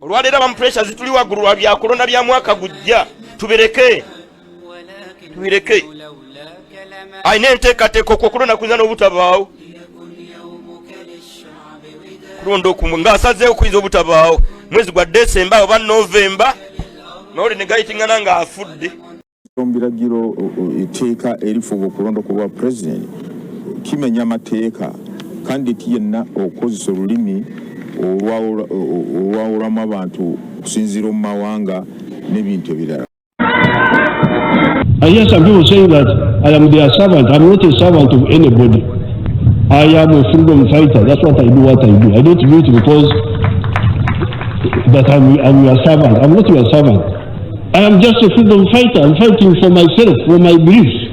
olwaleero abamu pressure zituli waggulu lwa bya korona bya mwaka gujja tubireke ayina enteekateeka okwo korona kuyinza n'obutabaawo kulonda okumwe ng'asazeewo kuyinza obutabaawo mwezi gwa Desemba oba Novemba n'oli ne gayitingana ng'afudde. Biragiro etteeka erifuga okulonda kwa president kimenya amateeka kandi yenna okozesa olulimi olwawulamu abantu kusinziira mu mawanga n'ebintu ebirala. I hear some people saying that I am their servant. I'm not a servant of anybody. I am a freedom fighter. That's what I do. I don't do it because that I'm your servant. I'm not your servant. I am just a freedom fighter. I'm fighting for myself, for my beliefs.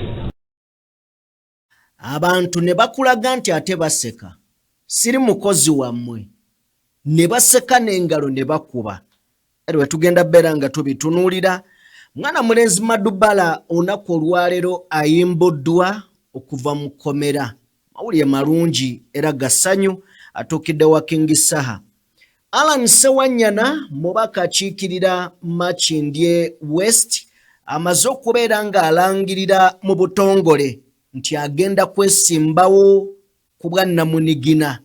Abantu ne bakulaga nti ate baseka. Siri mukozi wammwe. Ne baseka n'engalo ne bakuba. Eriwe tugenda bera nga tubitunuulira. Mwana mulenzi Madubala olunaku olwaleero ayimbuddwa okuva mu kkomera. Mawulire malungi era gassanyu atuukidde wa King Saha. Alan Sewanyana mubaka akiikirira Makindye West amaze okubeera ng'alangirira mu butongole nti agenda kwesimbawo ku bwa Namunigina.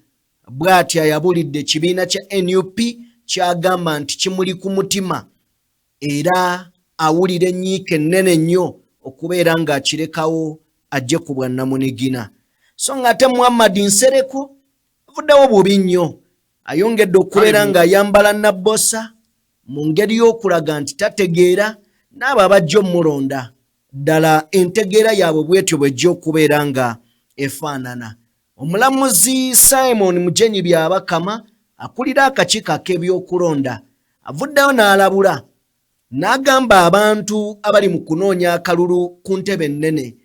Bw'atyo yabulidde ekibiina kya NUP kyagamba nti kimuli ku mutima era awulira ennyiike ennene nnyo okubeera ng'akirekawo ajje ku bwa Namunigina. So ng'ate Muhammad Nsereko avuddewo bubi nnyo. Ayongedde okubeera ng'ayambala nabbosa mu ngeri y'okulaga nti tategeera n'abo abajja omulonda ddala entegeera yaabwe bwetyo bwejja okubeera nga efaanana. Omulamuzi Simon Mujenyi Byabakama akulira akakiiko ak'ebyokulonda avuddeyo n'alabula n'agamba abantu abali mu kunoonya akalulu ku ntebe ennene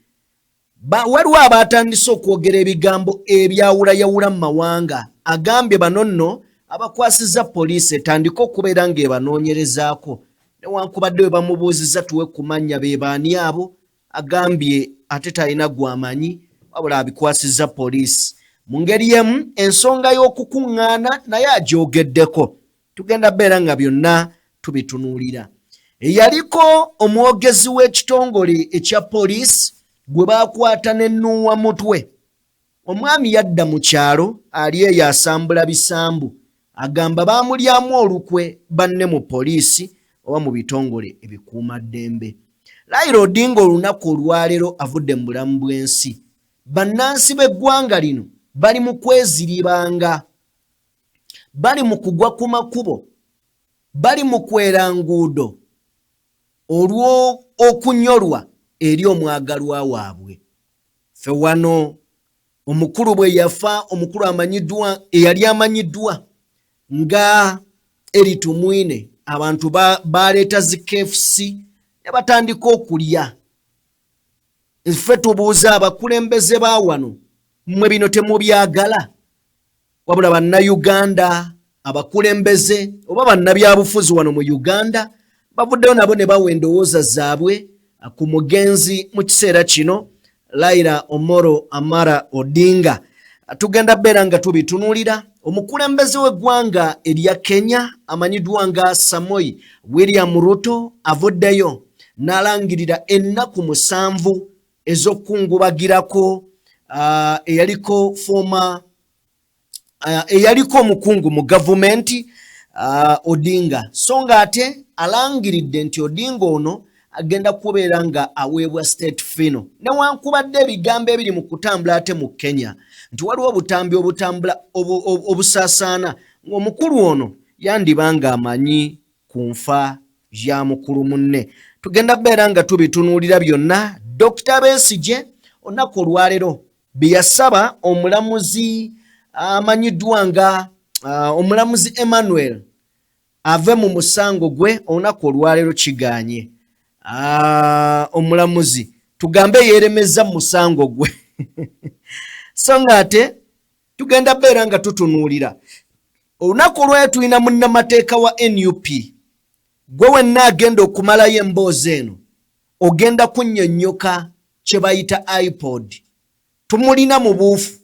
waliwo abatandise okwogera ebigambo ebyawulayawula mu mawanga. Agambye bano nno abakwasiza poliisi etandika okubeera ng'ebanoonyerezaako newankubadde we bamubuuzizza tuwe ku mannya be baani abo agambye ate talina gw'amanyi wabula abikwasiza poliisi. Mu ngeri yemu ensonga y'okukuŋŋaana naye agyogeddeko. Tugenda beera nga byonna tubitunuulira. Eyaliko omwogezi w'ekitongole ekya poliisi gwe baakwata n'ennuuwa mutwe. Omwami yadda mu kyalo ali eyo asambula bisambu. Agamba baamulyamu olukwe banne mu poliisi oba mu bitongole ebikuuma ddembe. Raila Odinga olunaku olwaleero avudde mu bulamu bw'ensi. Bannansi b'eggwanga lino bali mu kweziribanga, bali mu kugwa ku makubo, bali mu kwera nguudo olw'okunyolwa eri omwagalwa waabwe. Ffe wano omukulu bwe yafa, omukulu amanyiddwa eyali amanyiddwa nga eritumwine, abantu baleeta zi KFC ne batandika okulya. Ffe tubuuza abakulembeze ba wano, mmwe bino temubyagala? Wabula bannayuganda abakulembeze oba bannabyabufuzi wano mu Uganda bavuddeyo nabo ne bawa endowooza zaabwe ku mugenzi mu kiseera kino Raila Omolo Amara Odinga. Tugenda beera nga tubitunuulira. Omukulembeze w'eggwanga erya Kenya amanyiddwa nga Samoei William Ruto avuddeyo n'alangirira ennaku 7 ez'okukungubagirako eyaliko omukungu mu gavumenti Odinga. So nga ate alangiridde nti Odinga ono agenda kubeera nga aweebwa state fino. Newankubadde ebigambo ebiri mu kutambula ate mu Kenya nti waliwo obutambi obutambula obusaasaana ng'omukulu ono yandiba nga amanyi ku nfa ya mukulu munne. Tugenda kubeera nga tubitunuulira byonna. Dr. Besigye olunaku olwaleero bye yasaba omulamuzi amanyiddwa nga omulamuzi Emmanuel ave mu musango gwe olunaku olwaleero kiganye. Omulamuzi tugambe yeeremeza mu musango gwe. So nga ate tugenda beera nga tutunuulira. Olunaku olwaleero tulina munnamateeka wa NUP gwe wenna agenda okumalayo emboozi eno ogenda kunnyonnyoka kye bayita iPod. Tumulina mu buufu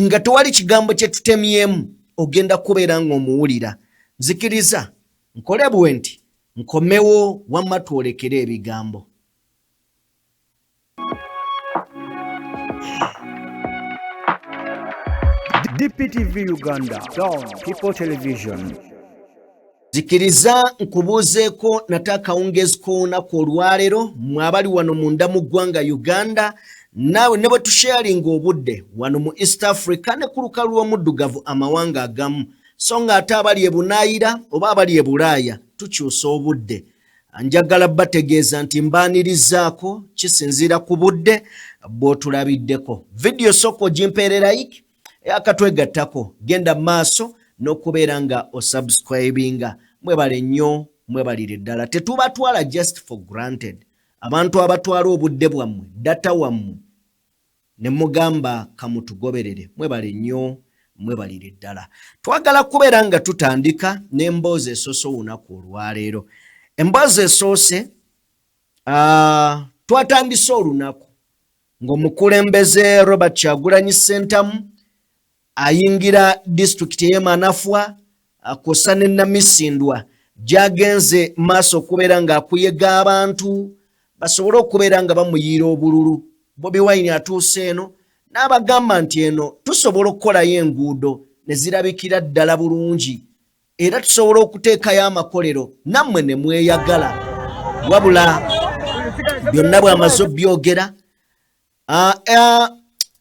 nga tewali kigambo kye tutemyemu ogenda kubeera ng'omuwulira. Zikiriza nkole bwe nti nkomewo wamma twolekere ebigambo. DPTV Uganda, Dawn People Television. Zikiriza nkubuuzeeko nate akawungeezi k'olunaku olwaleero mwabali wano munda mu ggwanga Uganda naawe ne bwe tusharinga obudde wano mu East Africa ne ku lukalu lw'omuddugavu amawanga agamu so nga ate abali e Bunaayira oba abali e Bulaaya tukyusa obudde. Njagala bategeeza nti mbaanirizaako kisinziira ku budde bw'otulabiddeko. Video soko gimpeere like akatwegattako genda maaso n'okubeera nga osubscribinga. Mwebale nnyo mwebalire ddala. Tetubatwala just for granted. Abantu abatwala obudde bwammwe data wammwe ne mugamba kamutugoberere. Mwebale nnyo mwebalire ddala. Twagala kubeera nga tutandika n'emboozi esoose olunaku olwaleero. Emboozi esoose twatandise olunaku ng'omukulembeze Robert Kyagulanyi Ssentamu ayingira disitulikiti y'e Manafwa akosa ne Namisindwa gy'agenze maaso okubeera ng'akuyega abantu basobole okubeera nga bamuyiira obululu. Bobi Wine atuuse eno n'abagamba nti eno tusobola okukolayo enguudo ne zirabikira ddala bulungi era tusobola okuteekayo amakolero nammwe ne mweyagala wabula byonna bw'amaze byogera.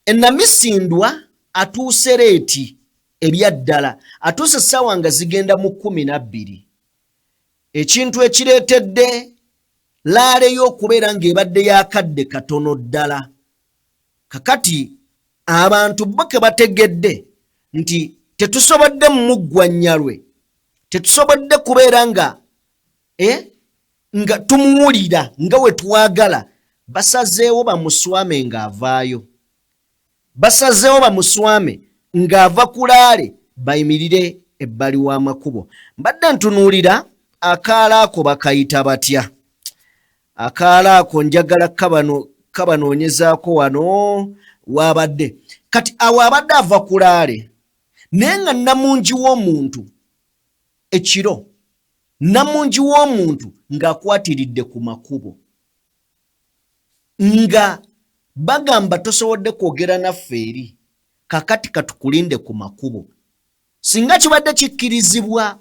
Namisindwa atuuse leeti ebyaddala atuuse essaawa nga zigenda mu 12. Ekintu ekireetedde laale y'okubeera ng'ebadde yakadde katono ddala. Kakati abantu bo ke bategedde nti tetusobodde mumuggwannyalwe tetusobodde kubeera nga tumuwulira nga we twagala basazeewo bamuswame ng'avaayo. Basazeewo bamuswame ng'ava ku laale bayimirire ebbali w'amakubo. Mbadde ntunuulira akaala ako bakayita batya? Akaala ako njagala kabanoonyezaako wano waabadde. Kati awo abadde ava ku laale naye nga namungi w'omuntu ekiro namungi w'omuntu ng'akwatiridde ku makubo nga bagamba tosobodde kwogera naffe eri kakati katukulinde ku makubo. Singa kibadde kikkirizibwa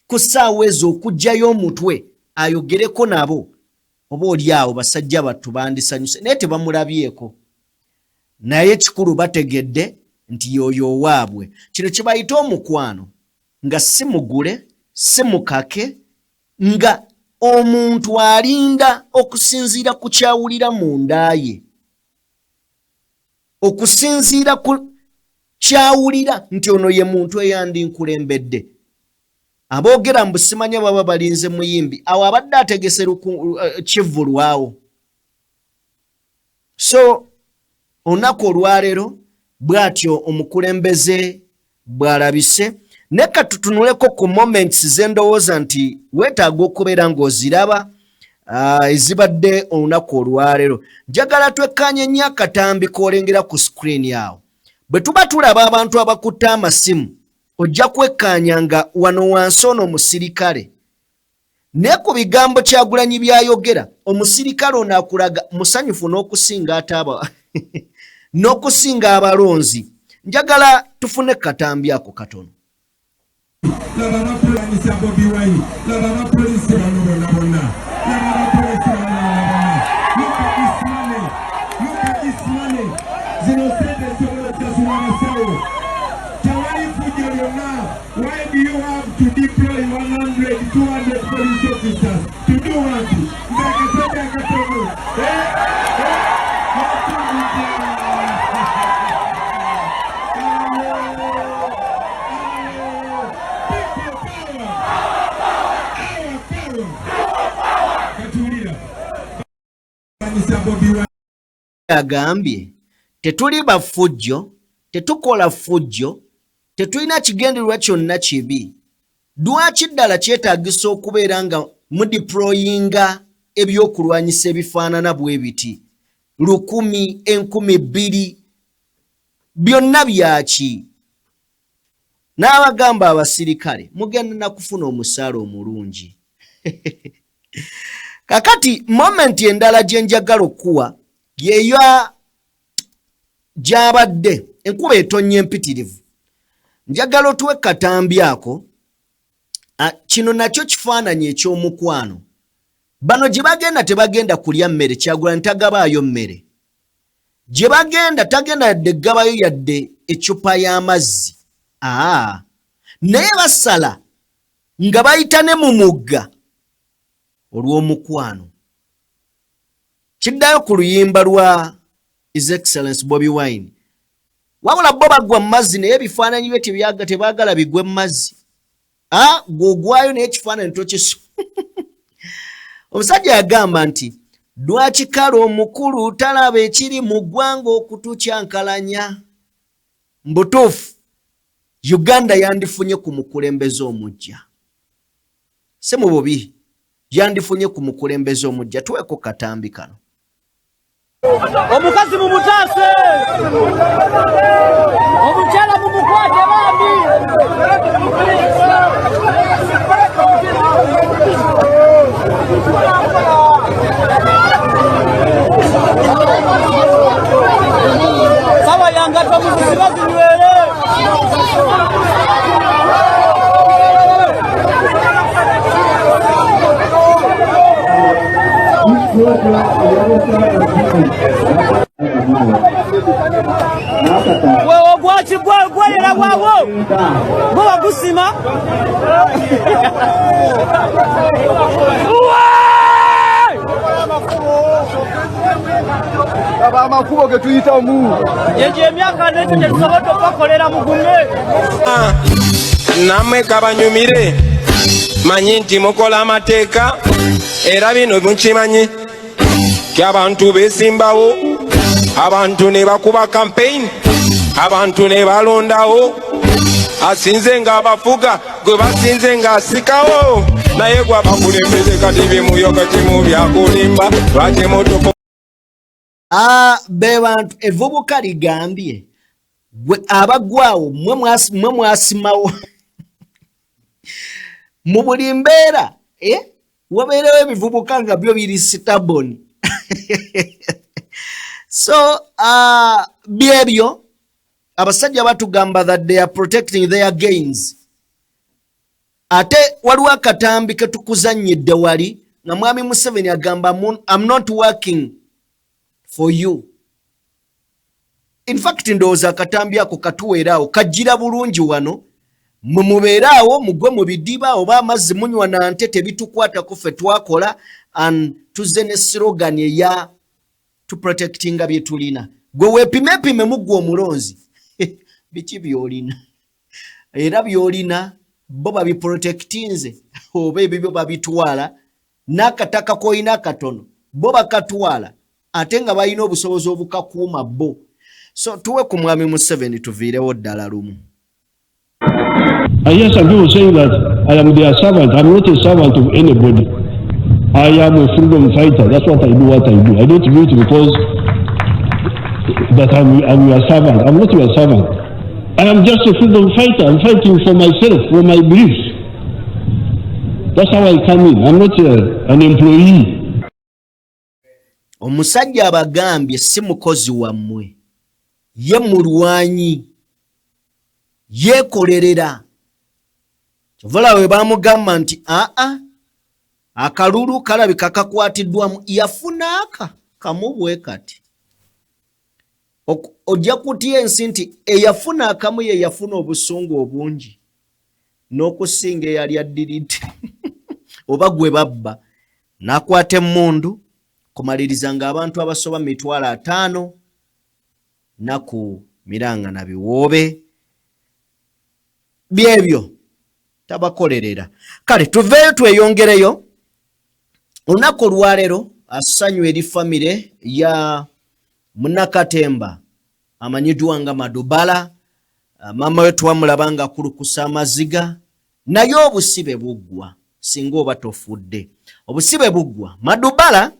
ku ssaawa ezo okuggyayo omutwe ayogereko nabo oba oli awo basajja battu bandisanyuse naye tebamulabyeko. Naye kikulu bategedde nti yoyo waabwe kino kibayita omukwano nga si mugule si mukake nga omuntu alinda okusinziira ku kyawulira munda ye. Okusinziira ku kyawulira nti ono ye muntu eyandinkulembedde. Aboogera mbu simanya baba balinze muyimbi awo abadde ategese kivulwawo. So olunaku olwaleero bw'atyo omukulembeze bw'alabise. Ne katutunuleko ku moments z'endowooza nti weetaaga okubeera ng'oziraba ezibadde olunaku olwaleero. Njagala twekkaanye nnyo akatambi k'olengera ku screen yawo. Bwe tuba tulaba abantu abakutte amasimu ojja kwekkaanya nga wano wansi ono omusirikale. Naye ku bigambo Kyagulanyi by'ayogera omusirikale ono akulaga musanyufu n'okusinga ate n'okusinga abalonzi. Njagala tufune katambi ako katono. Laba abapolisi Bobi Wine, laba abapolisi bano bonna bonna, laba abapolisi bano bonna. Look at this money, look at this money. Zino sente sobola okusasula abasawo. Tewali fujjo lyonna. Why do you have to deploy 100, 200 police officers to do what? Ngakatende akatono. Agambye tetuli bafujjo tetukola fujjo tetulina kigendererwa kyonna kibi. Lwaki ddala kyetaagisa okubeera nga mudiployinga ebyokulwanyisa ebifaanana bwe biti 1,000, 2,000 byonna byaki n'abagamba abasirikale mugenda na kufuna omusaala omulungi. Kakati moment endala gye njagala okuwa yeyo gyabadde enkuba etonnya empitirivu. Njagala otuwe katambi ako. Kino nakyo kifaananyi eky'omukwano. Bano gye bagenda tebagenda kulya mmere, Kyagulanyi tagabaayo mmere. Gye bagenda tagenda yadde gabayo yadde ecupa y'amazzi. Naye basala nga bayita ne mu mugga olw'omukwano. Kiddayo ku luyimba lwa His Excellency Bobi Wine. Wabula bo bagwa mu mazzi naye ebifaananyi bye tebaagala bigwe mu mazzi. Gwogwayo naye ekifaananyi tokisu. Omusajja yagamba nti lwaki kale omukulu talaba ekiri mu ggwanga okutukyankalanya. Mbutuufu Uganda yandifunye ku mukulembeze omujja. Se mu Bobi yandifunye ku mukulembeze omujja. Tuweko katambi kano. Omukazi mumutaase, omukyala mumukwate bambi. Sawa yanga twamuziba zinywere. Wewe gwachi gwelera gwawo bo bagusima aba makubo ge tuyita mu yeje emyaka netu tetusobola okukolera mugume namwe kabanyumire manyi nti mukola amateeka era bino mukimanyi ky'abantu beesimbawo abantu ne bakuba campaign abantu ne balondawo asinze ng'abafuga gwe basinze ng'asikawo naye gwe abakulembeze kati bimuyoka kimu byakulimba lwaki motopo. Be bantu evubuka ligambye gwe abagwawo mwe mwasimawo mu buli mbeera wabeerewo ebivubuka nga byo biri stubborn. So byebyo abasajja batugamba that they are protecting their gains. Ate waliwo akatambi ketukuzannyidde wali nga mwami Museveni agamba I'm not working for you. In fact ndowooza akatambi ako katuweeraawo kajjira bulungi wano mubeeraawo mugwe mu bidiba oba amazzi munywa nante tebitukwatako ffe twakola and tuzze ne slogan eya to protectinga bye tulina. Gwe weepimepime muggwe omulonzi biki byolina era byolina bo babiprotectinze oba ebibyo babitwala n'akataka koyina katono bo bakatwala ate nga balina obusobozi obukakuuma bo. So tuwe ku mwami Museveni tuviirewo ddala lumu. I hear some people saying that I am their servant. I'm not a servant of anybody. I am a freedom fighter. That's what I do. I don't do it because that I'm your servant. I'm not your servant. I am just a freedom fighter. I'm fighting for myself, for my beliefs. That's how I come in. I'm not an employee. Omusajja abagambye si mukozi wammwe. Ye mulwanyi. Yekolerera. Kyovula we bamugamba nti akalulu kalabika kakwatiddwamu yafuna kamubwe kati. Ojja kutya ensi nti eyafuna akamu ye yafuna obusungu obungi n'okusinga eyali addiridde oba gwe babba n'akwata emmundu kumaliriza ng'abantu abasoba 500 naku miranga na biwoobe byebyo tabakolerera. Kale tuveeyo tweyongereyo. Olunaku olwaleero assanyu eri famire ya Munakatemba amanyiddwa nga Madubala. Mama we twamulaba nga akulukusa amaziga naye obusibe buggwa singa oba tofudde. Obusibe buggwa. Madubala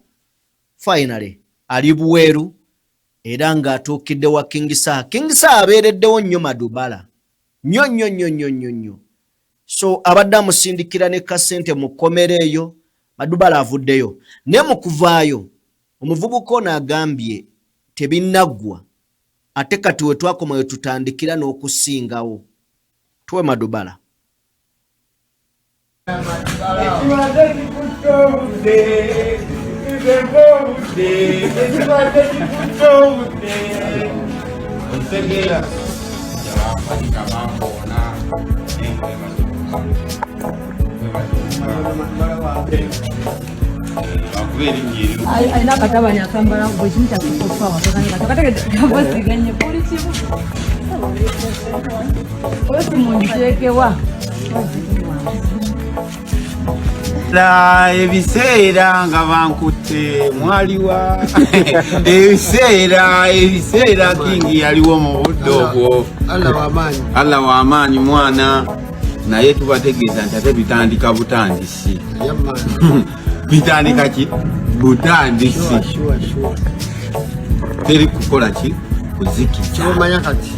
finally ali buweeru era ng'atuukidde wa King Saha. King Saha abeereddewo nnyo Madubala nnyo. So abadde amusindikira ne kasente mu kkomera eyo, Madubala avuddeyo. Ne mu kuvaayo, omuvubuka ono agambye tebinnaggwa. Ate kati we twakoma we tutandikira n'okusingawo. Tuwe Madubala. Aina katabanya kambala bwejinta kukofa wakakanya katakate kabasiganye polisi osi munjekewa la ebiseera nga bankutte mwaliwa ebiseera kingi yaliwo mu budde obwo Allah wa amaanyi mwana naye tubategeeza nti ate bitandika butandisi bitandika ki butandisi teri kukola ki kuzikiriza kyomanya kati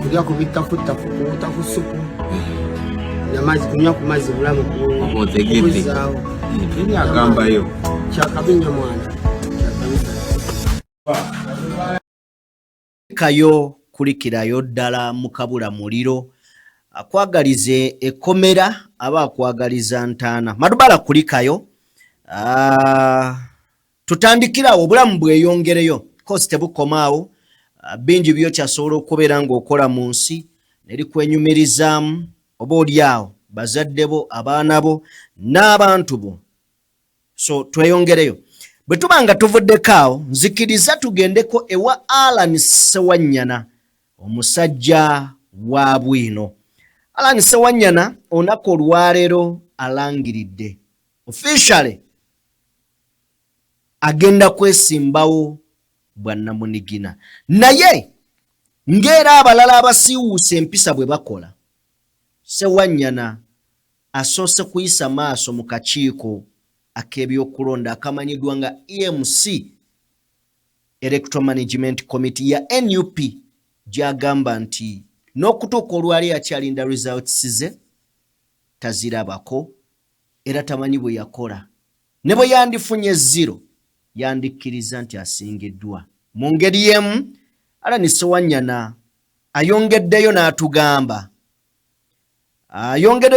kulya kubitafuta kumuta ku supu n'amazzi kunywa ku mazzi bulamu otegedde teri agambayo kyakabinya mwana kayo kulikirayo ddala mukabula muliro akwagalize ekomera aba akwagaliza ntaana. Madubala kulikayo tutandikirawo obulamu bweyongereyo kosi tebukomaawo bingi byo kyasobola okubeera ng'okola mu nsi nerikwenyumirizaamu oba oliawo bazadde bo abaana bo n'abantu bo. So tweyongereyo bwe tuba nga tuvuddeko awo nzikiriza tugendeko ewa Alan Sewanyana omusajja wa bwino. Alan Sewanyana onako olwaleero alangiridde officially agenda kwesimbawo bwannamunigina naye ng'era abalala abasiiwuusa empisa bwe bakola. Sewanyana asoose kuyisa maaso mu kakiiko ak'ebyokulonda akamanyiddwa nga EMC Electoral Management Committee ya NUP gy'agamba nti n'okutuuka olwali akyalinda results ze tazirabako era tamanyi bwe yakola ne bwe yandifunye 0 yandikkiriza nti asingiddwa. Mu ngeri y'emu Alan Sewanyana ayongeddeyo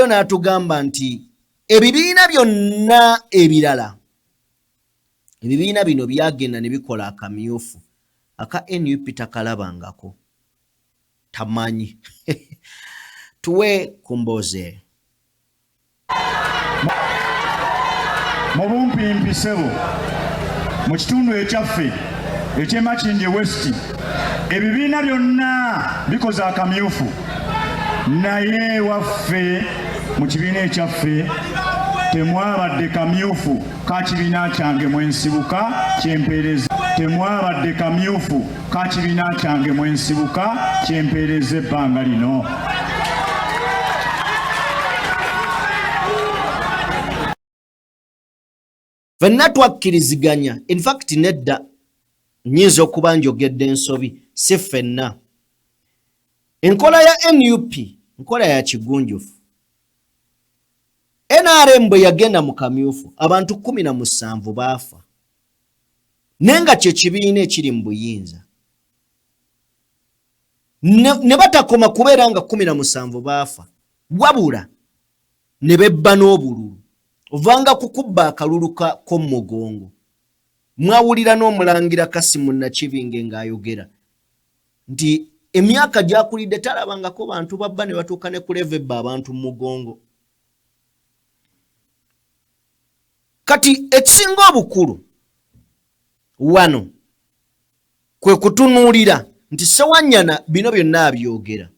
n'atugamba nti ebibiina byonna ebirala ebibiina bino byagenda ne bikola akamyufu aka NUP takalabangako tamanyi. Tuwe kumboze mu bumpimpi sebo mu kitundu ekyaffe eky'Emakindye West ebibiina byonna bikoze akamyufu naye waffe mu kibiina ekyaffe temwabadde kamyufu ka kibiina kyange mwensibuka kyempeereza temwabadde kamyufu ka kibiina kyange mwensibuka kyempeereza ebbanga lino. Fenna twakkiriziganya in fact nedda nyinza okuba njogedde ensobi si ffenna. Enkola ya NUP nkola ya kigunjufu. NRM bwe yagenda mu kamyufu abantu 17 baafa nenga kye kibiina ekiri mu buyinza ne batakoma kubeera nga 17 baafa wabula ne bebba n'obululu ovanga kukubba akalulu ko mu mugongo. Mwawulira n'omulangira Kasimu Nakibinge ng'ayogera nti emyaka gyakulidde talabangako bantu babba ne batuuka ne kulevebba abantu mu mugongo. Kati ekisinga obukulu wano kwe kutunuulira nti Sewanyana bino byonna abyogera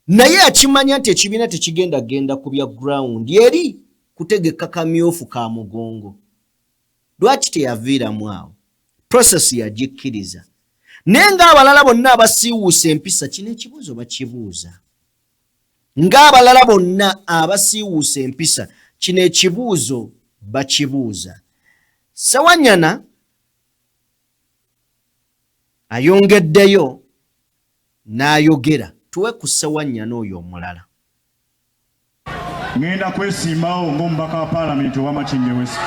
naye akimanya nti ekibiina tekigenda ku bya ground eri kutegeka kamyufu ka mugongo. Lwaki teyaviiramu awo? Process yagikkiriza. Naye ng'abalala bonna abasiiwuusa empisa kino ekibuuzo bakibuuza. Ng'abalala bonna abasiiwuusa empisa kino ekibuuzo bakibuuza. Sewanyana ayongeddeyo n'ayogera tuwe ku Ssewanyana oyo omulala. Ngenda kwesimbawo ng'omubaka wa paalamenti owa Makindye West.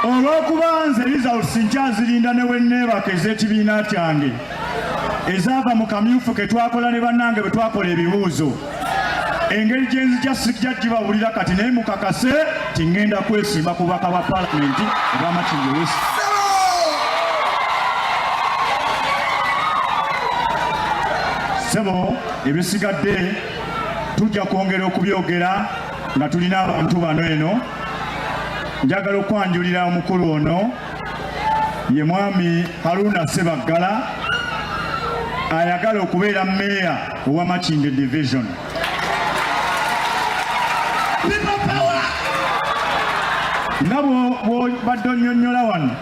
Olw'okuba nze results nkyazirinda ne wenneebaka ez'ekibiina kyange ezaava mu kamyufu ke twakola ne bannange bwe twakola ebibuuzo, engeri gye nzija sijja gibawulira kati naye mukakase ti ngenda kwesimba ku bubaka bwa paalamenti obwa Makindye West. Sebo ebisigadde tujja kwongera okubyogera nga tulina abantu bano eno. Njagala okwanjulira omukulu ono ye mwami Haruna Sebaggala ayagala okubeera mmeeya owa Makindye Division. Nga bw'obadde onnyonnyola wano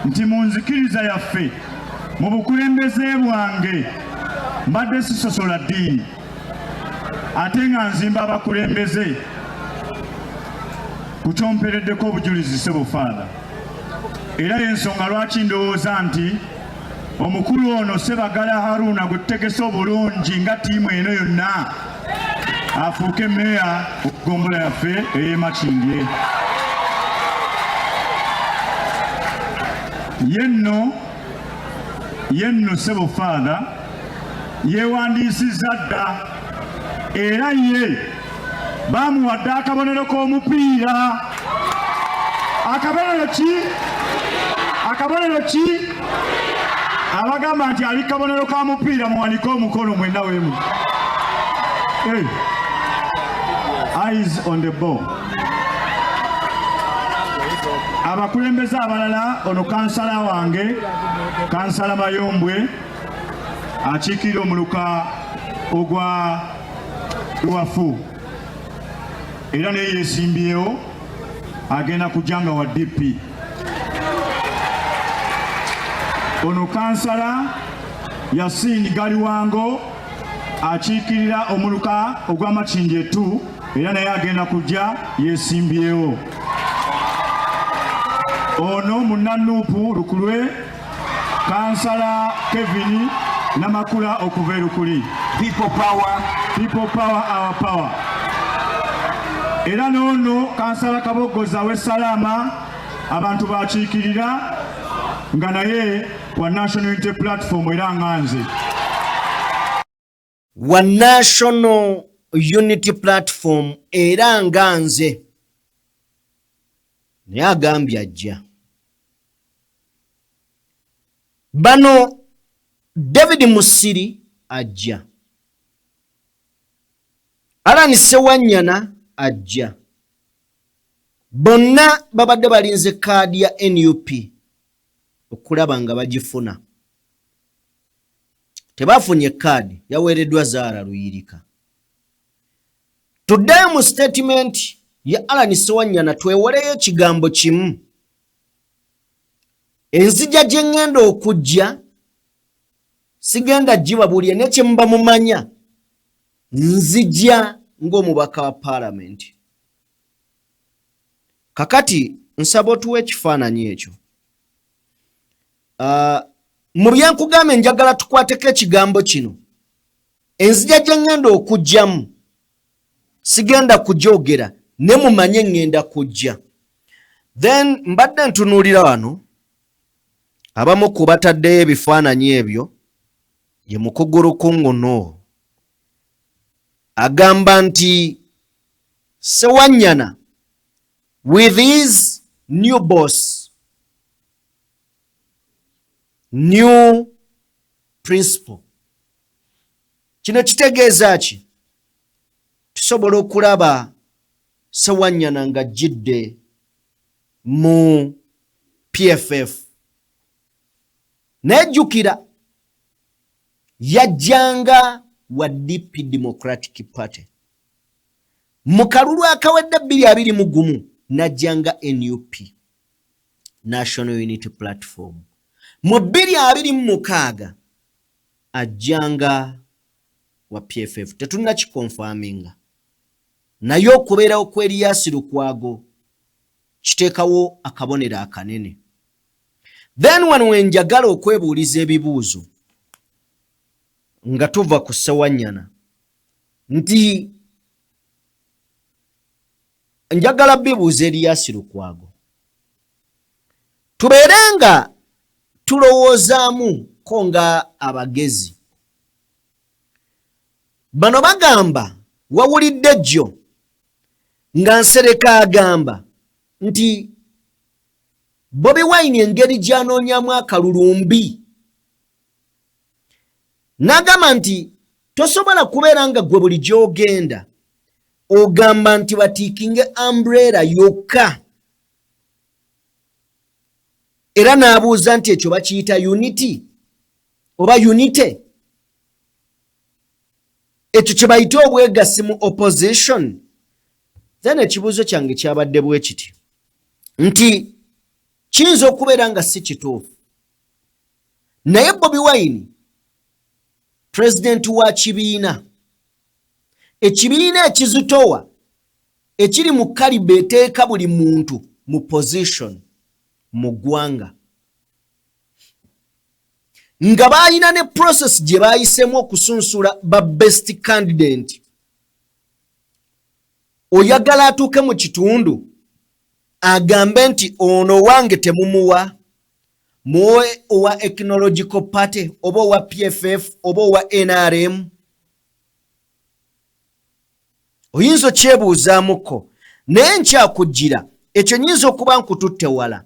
nti mu nzikiriza yaffe mu bukulembeze bwange mbadde sisosola ddiini ate nga nzimba abakulembeze kukyompereddeko obujulizi Sebo Father. Era y'ensonga lwaki ndowooza nti omukulu ono Sebaggala Haruna gwe tutegese obulungi nga ttiimu eno yonna afuuke mmeeya okugombola yaffe ey'e Makindye. Yenno Sebo Father yeewandiisizza dda era ye bamuwadde akabonero k'omupiira. Akabonero ki? Abagamba nti ali kabonero ka mupiira muwanike omukono mwenna wemu. Eyes on the ball. Abakulembeze abalala ono kansala wange kansala Mayombwe akiikirira omuluka ogwa Luwafu era naye yeesimbyewo agenda kujanga wa DP. Ono kansala Yasini Galiwango akiikirira omuluka ogwa Makindye 2 era naye agenda kujja yeesimbyewo. Ono munna NUP Lukulwe kansala Kevin Namakula okuva Lukuli. People power, our power. Era n'ono kansala Kabogoza w'Essalama abantu bakiikirira nga naye wa National Unity Platform era nganze. Wa National Unity Platform era nganze. Naye agambye ajja. Bano David Musiri ajja. Alani Ssewanyana ajja. Bonna babadde balinze kaadi ya NUP okulaba nga bagifuna. Tebafunye kaadi yaweereddwa Zaara Luyirika. Tuddayo mu statement ya Alani Ssewanyana twewoleyo ekigambo kimu. Enzija gye ngenda okujja sigenda gibabuulye ne kye muba mumanya nzija ng'omubaka wa paalamenti. Kakati nsaba otuwe ekifaananyi ekyo. Mu byenkugambe njagala tukwateko ekigambo kino. Enzija gye ngenda okujjamu sigenda kugyogera ne mumanye ngenda kujja. Then mbadde ntunuulira wano abamu ku bataddeyo ebifaananyi ebyo ye Mukuguru Kunguno agamba nti Ssewanyana with his new boss, new principal. Kino kitegeeza ki? Tusobola okulaba Ssewanyana nga jidde mu PFF. Nejjukira yajjanga wa DP Democratic Party. Mu kalulu akawedde 2021 najjanga NUP National Unity Platform. Mu 2026 ajjanga wa PFF. Tetulina kikonfaminga. Naye okubeerawo ku Erias Lukwago kiteekawo akabonero akanene. Then wano wenjagala okwebuuliza ebibuuzo nga tuva ku ssewanyana nti njagala bibuuza Erias Lukwago tubeere nga tulowoozaamu ko nga abagezi. Bano bagamba wawulidde jjo nga Nsereka agamba nti Bobi Wine engeri gy'anoonyamu akalulumbi n'agamba nti tosobola kubeera nga gwe buli gy'ogenda ogamba nti batiikinge umbrella yokka, era n'abuuza nti ekyo bakiyita unity oba unite, ekyo kye bayita obwegassi mu opposition. Then ekibuuzo kyange kyabadde bwe kiti nti kiyinza okubeera nga si kituufu, naye Bobi Wine president wa kibiina, ekibiina ekizitowa ekiri mu kaliba eteeka buli muntu mu position mu ggwanga, nga bayina ne process gye bayisemu okusunsula ba best candidate, oyagala atuuke mu kitundu agambe nti ono wange temumuwa, muwe owa ethnological party oba owa PFF oba owa NRM. Oyinza okyebuuzaamuko, naye nkyakujjira ekyo nyinza okuba nkututte wala.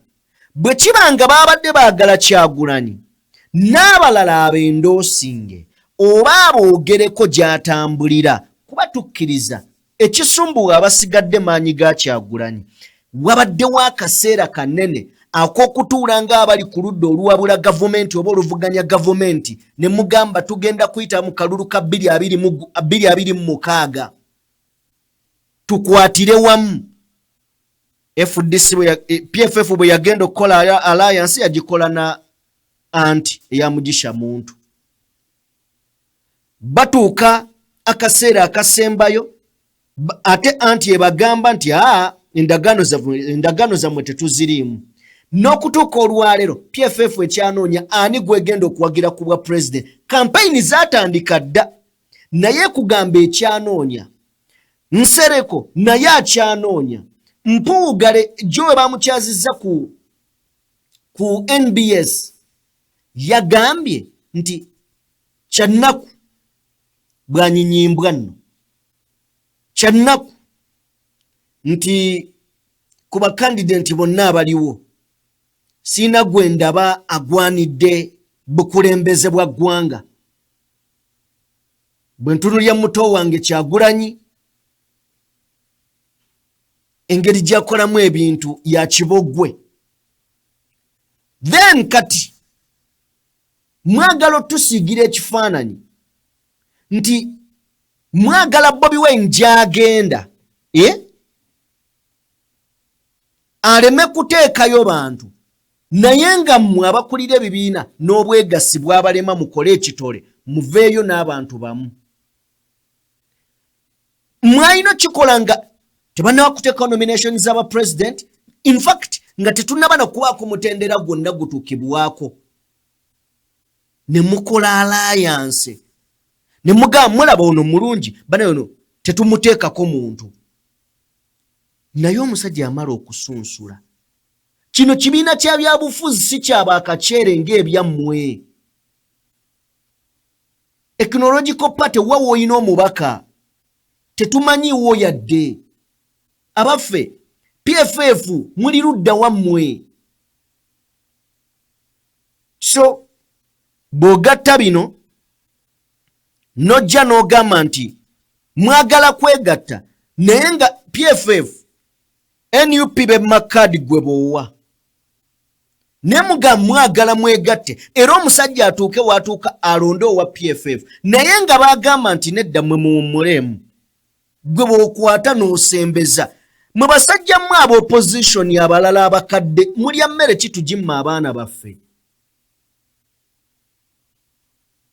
Bwe kiba nga babadde baagala Kyagulanyi n'abalala ab'endoosinge oba aboogereko gy'atambulira, kuba tukkiriza ekisumbuwa abasigadde maanyi ga Kyagulanyi, wabaddewo akaseera kanene ak'okutuula ng'abali ku ludda oluwabula gavumenti oba oluvuganya gavumenti ne mugamba tugenda kuyita mu kalulu ka 2026 tukwatire wamu. PFF bwe yagenda okukola alliance yagikola na anti eya Mugisha Muntu. Batuuka akaseera akasembayo ate anti ebagamba nti endagaano zammwe tetuziriimu. N'okutuuka olwaleero PFF ekyanoonya ani gwegenda okuwagira ku bwa president. Campaign zaatandika dda, naye kugamba ekyanoonya Nsereko naye akyanoonya. Mpuugale Joe bamukyazizza ku NBS yagambye nti kyannaku bwanyinyimbwa nno, kyannaku nti ku bakandidenti bonna abaliwo siina gwe ndaba agwanidde bukulembeze bwa ggwanga. Bwe ntunulya muto wange Kyagulanyi engeri gy'akolamu ebintu ya kibogwe. Then kati mwagala otusiigira ekifaananyi nti mwagala Bobi Wine gy'agenda aleme kuteekayo bantu, naye nga mmwe abakulira ebibiina n'obwegassi bw'abalema mukole ekitole muveeyo n'abantu bamu. Mwalina kikola nga tebannaba kuteekawo nomination z'aba president, in fact nga tetunnaba nakubaako mutendera gwonna gutuukibwako, ne mukola alliance ne mugamba mulaba ono mulungi bana ono tetumuteekako muntu. Naye omusajja amala okusunsula. Kino kibiina kya byabufuzi si kyabakakyere ng'ebyammwe. Ethnological party wa woyina omubaka tetumanyiwo yadde. Abaffe PFF muli ludda wammwe. So bw'ogatta bino nojja n'ogamba nti mwagala kwegatta, naye nga PFF NUP be makadi gwe bowa ne mugamba mwagala mwegatte, era omusajja atuuke watuuka alonde owa PFF, naye nga bagamba nti nedda mwe muwummulemu, gwe bw'okwata n'osembeza. Mwe basajja mmwe aba opposition abalala abakadde mulya mmere kitugimma abaana baffe.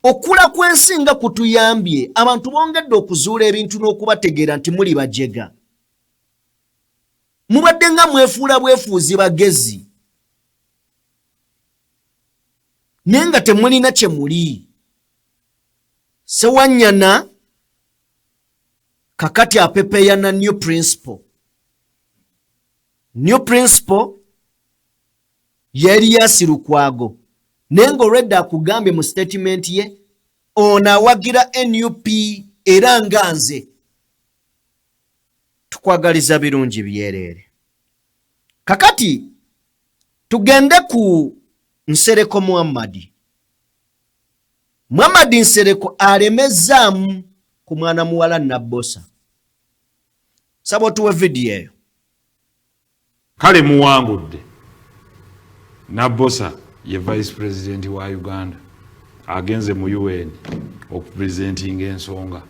Okula kw'ensi nga kutuyambye abantu bongedde okuzuula ebintu n'okubategeera nti muli bajega. Mubadde nga mwefuula bwefuuzi bagezi. nenga temulina kye muli. Sewanyana kakati apepeya na new principle. New principle yeri yasirukwago. Nenga already akugambye mu statement ye ona wagira NUP era nganze. Tukwagaliza birungi byerere. Kakati tugende ku Nsereko Muhammadi. Muhammadi Nsereko alemezaamu ku mwana muwala Nabbosa. Sabo tuwe video eyo. Kale muwangudde. Nabbosa ye vice president wa Uganda agenze mu UN okupresenting ensonga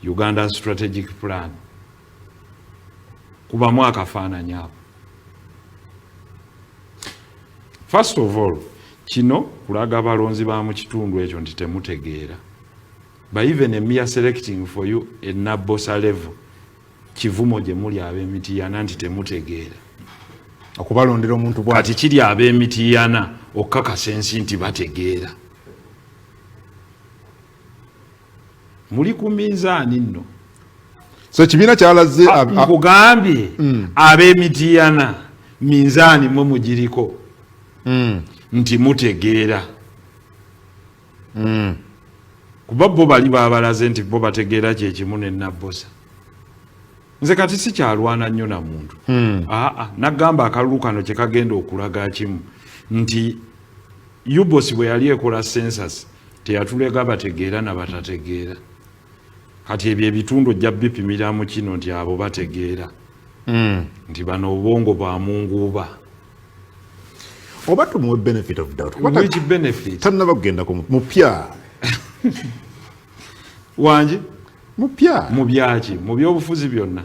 Uganda strategic plan. Kuba mwaka faananya hapo. First of all, kino kulaga abalonzi ba mu kitundu ekyo nti temutegeera. By even a mere selecting for you a Nabbosa level, kivumo gye muli ab'Emityana nti temutegeera. Okubalondera omuntu bwa kati kiri ab'Emityana okakasa ensi nti bategeera. Muli ku minzaani nno. So kibiina kyalaze nkugambye ab'Emityana minzaani mwe mugiriko. Nti mutegeera. Kuba bo bali babalaze nti bo bategeera kyekimu ne Nabbosa. Nze kati si kyalwana nnyo na muntu. Nagamba akalulu kano kye kagenda okulaga kimu nti UBOS bwe yali ekola census teyatulega bategeera na batategeera. Kati ebyo ebitundu ojja bipimira mu kino nti abo bategeera. Nti bano obwongo bwa munguuba. Oba tumuwe benefit of doubt. Which benefit? Tanaba kugenda ku mupya. Wanje? Mupya. Mu byaki? Mu byobufuzi byonna.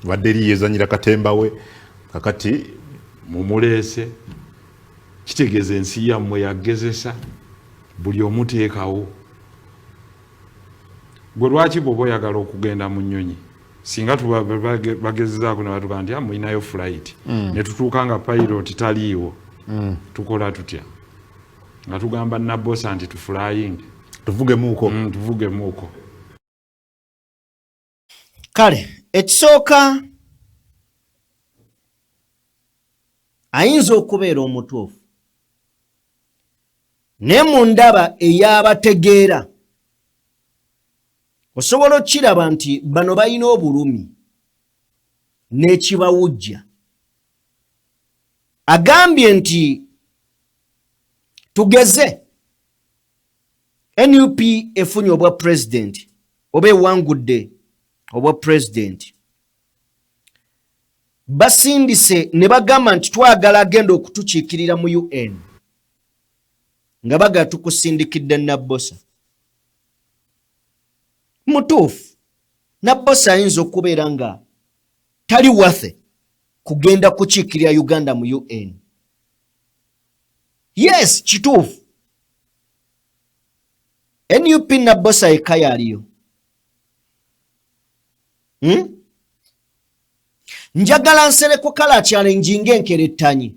Wadde liyezanyira katemba we kakati mumuleese. Kitegeeza ensi yammwe yagezesa buli omuteekawo. Gwe lwaki bw'oba oyagala okugenda mu nnyonyi? Singa bagezezaako ne batuga nti muyinayo flight. Ne tutuuka nga pilot taliiwo. Tukola tutya? Nga tugamba Nabbosa nti tuflying. Tuvuge muuko. Tuvuge muuko. Kale, ekisooka ayinza okubeera omutuufu. Ne mu ndaba ey'abategeera osobola okiraba nti bano balina obulumi n'ekibawujja. Agambye nti tugeze NUP efunye obwa president oba ewangudde obwa president. Basindise ne bagamba nti twagala agenda okutukiikirira mu UN nga baga tukusindikidde Nabbosa. Mutuufu Nabbosa ayinza okubeera nga tali wathe kugenda kukiikirira Uganda mu UN. Yes, kituufu. NUP Nabbosa ekaya aliyo. Njagala Nsereko kala challenge enkerettanyi.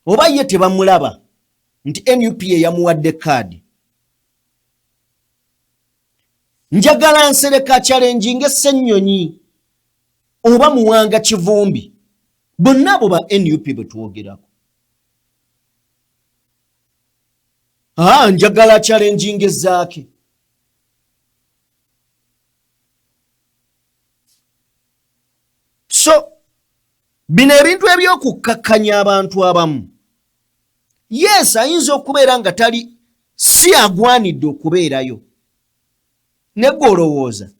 Oba ye tebamulaba nti NUP yamuwadde kaadi. Njagala Nsereko challenge ng'essennyonyi oba Muwanga Kivumbi. Bonna abo ba NUP betwogerako. Njagala challenge ng'ezzaake. So, bino ebintu eby'okukkakkanya abantu abamu. Yes, ayinza okubeera nga tali si agwanidde okubeerayo. Ne gw'olowooza.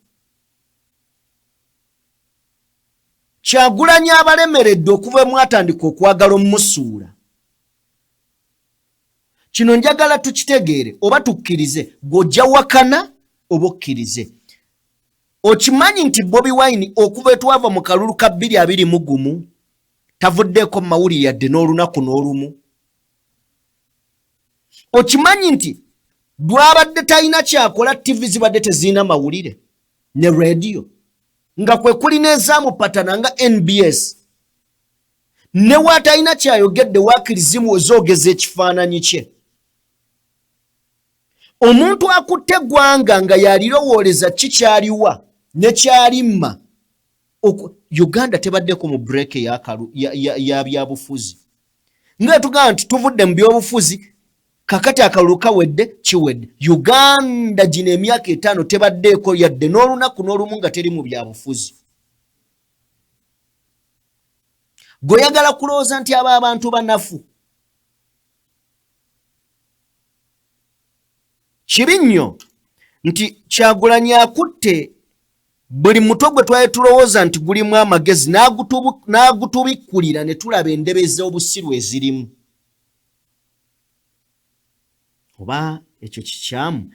Kyagulanyi abalemeredde okuva mwatandika okwagala omusuula. Kino njagala tukitegeere oba tukkirize gojja wakana oba okkirize. Okimanyi nti Bobi Wine okuva etwava mu kalulu ka 2021 tavuddeko mawulire yadde n'olunaku n'olumu. Okimanyi nti bw'abadde talina kyakola TV zibadde tezirina mawulire ne radio nga kwe kuli n'ezamupatana nga NBS ne watalina kyayogedde waakirizimu ozoogeza ekifaananyi kye. Omuntu akutte eggwanga nga yalirowooleza kikyaliwa ne kyalimma. Uganda tebaddeko mu break ya byabufuzi. Nga tugamba nti tuvudde mu byobufuzi kakati akalulu kawedde kiwedde. Uganda gino emyaka 5 tebaddeeko yadde n'olunaku n'olumu nga teri mu byabufuzi. Goyagala kulowooza nti aba abantu banafu. Kibi nnyo nti Kyagulanyi akutte buli mutwe gwe twali tulowooza nti gulimu amagezi n'agutubikkulira ne tulaba endebe z'obusiru ezirimu. Oba ekyo kikyamu.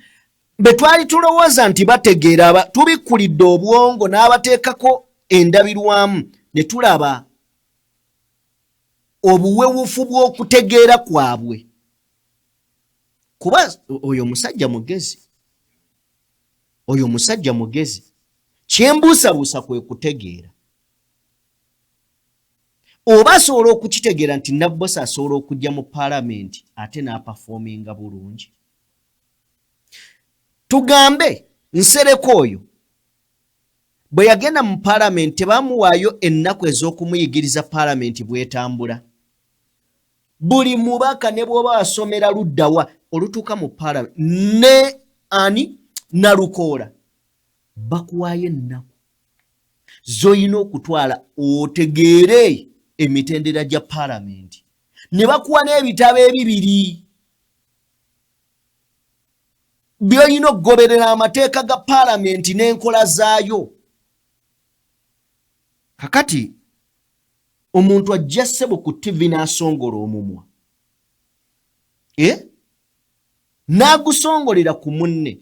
Be twali tulowooza nti bategeera tubikkulidde obwongo n'abateekako endabirwamu ne tulaba obuwewufu bw'okutegeera kwabwe. Kuba oyo musajja mugezi. Oyo musajja mugezi. Kyembuusabuusa kwe kutegeera. Oba asobola okukitegeera nti Nabbosa asobola okujja mu paalamenti ate n'apafominga bulungi. Tugambe Nsereko oyo bwe yagenda mu paalamenti tebamuwaayo ennaku ez'okumuyigiriza paalamenti bw'etambula. Buli mubaka ne bw'oba wasomera luddawa olutuuka mu paalamenti ne ani Nalukoola bakuwaayo ennaku z'olina okutwala otegeere emitendera gya paalamenti. Ne bakuwa n'ebitabo ebibiri by'olina okugoberera amateeka ga paalamenti n'enkola zaayo. Kakati omuntu ajja ssebo ku TV n'asongola omumwa. N'agusongolera ku munne.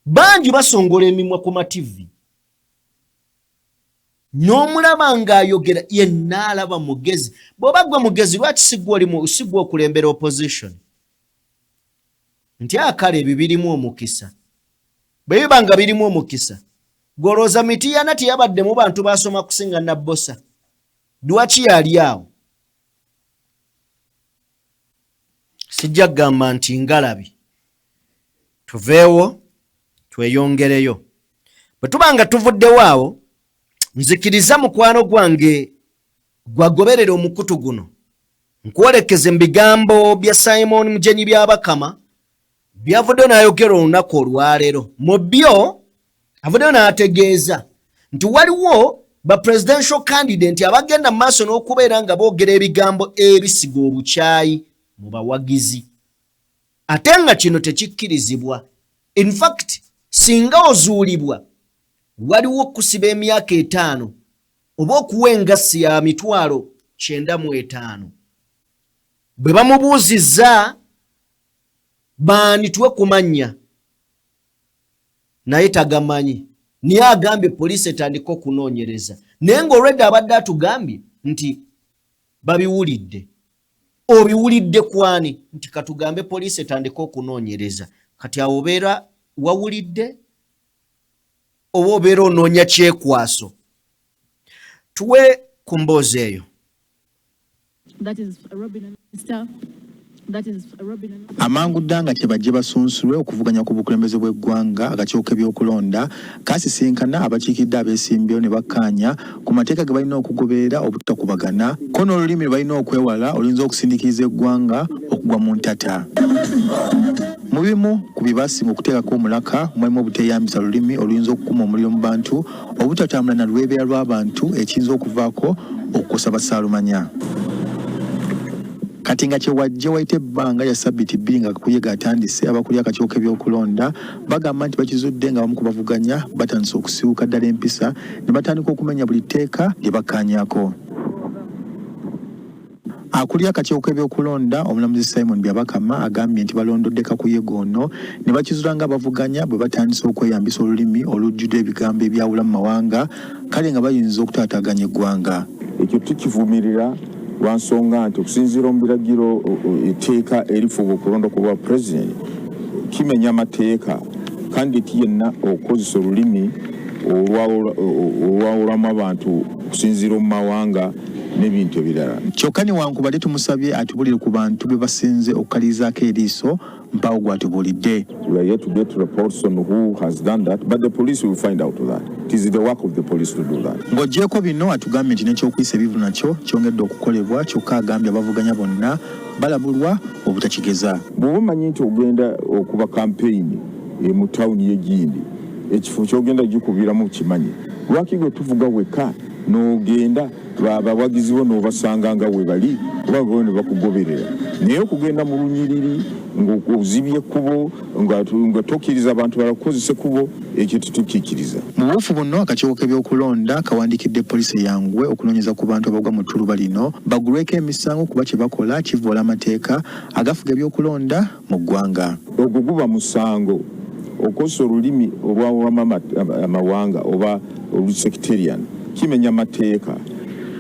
Bangi basongola emimwa ku mativi. N'omulaba ng'ayogera yenna alaba mugezi. Bw'oba gwe mugezi lwaki sigwa okulembera opposition? Nti akale ebyo birimu omukisa. Bwe biba nga birimu omukisa, golooza Mityana teyabadde mu bantu basoma kusinga Nabbosa. Lwaki yali awo? Sijja kugamba nti ngalabi. Tuveewo tweyongereyo. Bwe tuba nga tuvuddewo awo, nzikiriza mukwano gwange gwagoberera omukutu guno. Nkwolekeze mu bigambo bya Simon Mujenyi Byabakama byavuddeyo n'ayogera olunaku olwaleero. Mu byo avuddeyo n'ategeeza nti waliwo ba presidential candidate abagenda mu maaso n'okubeera nga boogera ebigambo ebisiga obukyayi mu bawagizi. Ate nga kino tekikkirizibwa. In fact, singa ozuulibwa waliwo okusiba emyaka 5 oba okuwa engassi ya 95,000. Bwe bamubuuzizza baani tuwe kumanya naye tagamanyi. Niye agambye poliisi etandika okunoonyereza. Naye ng'olwedde abadde atugambye nti babiwulidde. Obiwulidde kwani? Nti katugambe poliisi etandika okunoonyereza. Kati awo obeera wawulidde oba obeera onoonya kyekwaso. Tuwe ku mboozi eyo. Amangu ddanga kye bajje basunsulwe okuvuganya ku bukulembeze bw'eggwanga akakiiko k'ebyokulonda kasisinkana abakiikidde abeesimbyewo ne bakkaanya ku mateeka ge balina okugoberera obutakubagana ko n'olulimi lwe balina okwewala oluyinza okusindiikiriza eggwanga okugwa mu ntata. Mu bimu ku bibasinga okuteekako omulaka mulimu obuteeyambisa lulimi oluyinza okukuma omuliro mu bantu, obutatambula na lwebeera lw'abantu ekiyinza okuvaako okukosa basaalumanya. Kati nga kyewajje wayita ebbanga lya ssabbiiti 2 nga kakuyega atandise, abakulira akakiiko k'ebyokulonda bagamba nti bakizudde nga bamu ku bavuganya batandise okusibuka ddala empisa ne batandika okumenya buli tteeka lye bakkaanyaako. Akulira akakiiko k'ebyokulonda omulamuzi Simon Byabakama agambye nti balondodde kakuyega ono ne bakizula nga abavuganya bwe batandise okweyambisa olulimi olujjudde ebigambo ebyawula mu mawanga kale nga bayinza okutaataaganya eggwanga. Ekyo tukivumirira lwansonga nti okusinziira mu biragiro etteeka erifuga okulonda kwa pulezidenti kimenya amateeka kandidati yenna okukozesa olulimi olwawulamu abantu okusinziira mu mawanga n'ebintu ebirala. Kyokka newankubadde tumusabye atubulire ku bantu be basinze okukalizaako eriiso mpawo gwatubulidde. We are yet to get reports on who has done that, but the police will find out that. It is the work of the police to do that. Ng'oggyeko bino atugambye nti n'ekyokuyisa ebivu nakyo kyongedde okukolebwa, kyokka agambye abavuganya bonna balabulwa obutakigeza. Bw'oba omanyi nti ogenda okuba kampeyini mu tawuni y'egindi, ekifo ky'ogenda gikubiramu kimanyi. Lwaki gwe tuvuga weka n'ogenda abawagizi bo n'obasanga nga we bali oba bo ne bakugoberera. Naye okugenda mu lunyiriri ng'ozibye ekkubo nga tokkiriza abantu balakukozesa ekkubo, ekyo tetukiikiriza. Mu buufu buno akakiiko k'ebyokulonda kawandikidde poliisi yangwe okunoonyeza ku bantu abagwa mu ttuluba lino bagulweko emisango kuba kye bakola kivvoola amateeka agafuga ebyokulonda mu ggwanga. Ogwo guba musango okosa olulimi olwawulamu amawanga oba olusekitarian kimenya amateeka.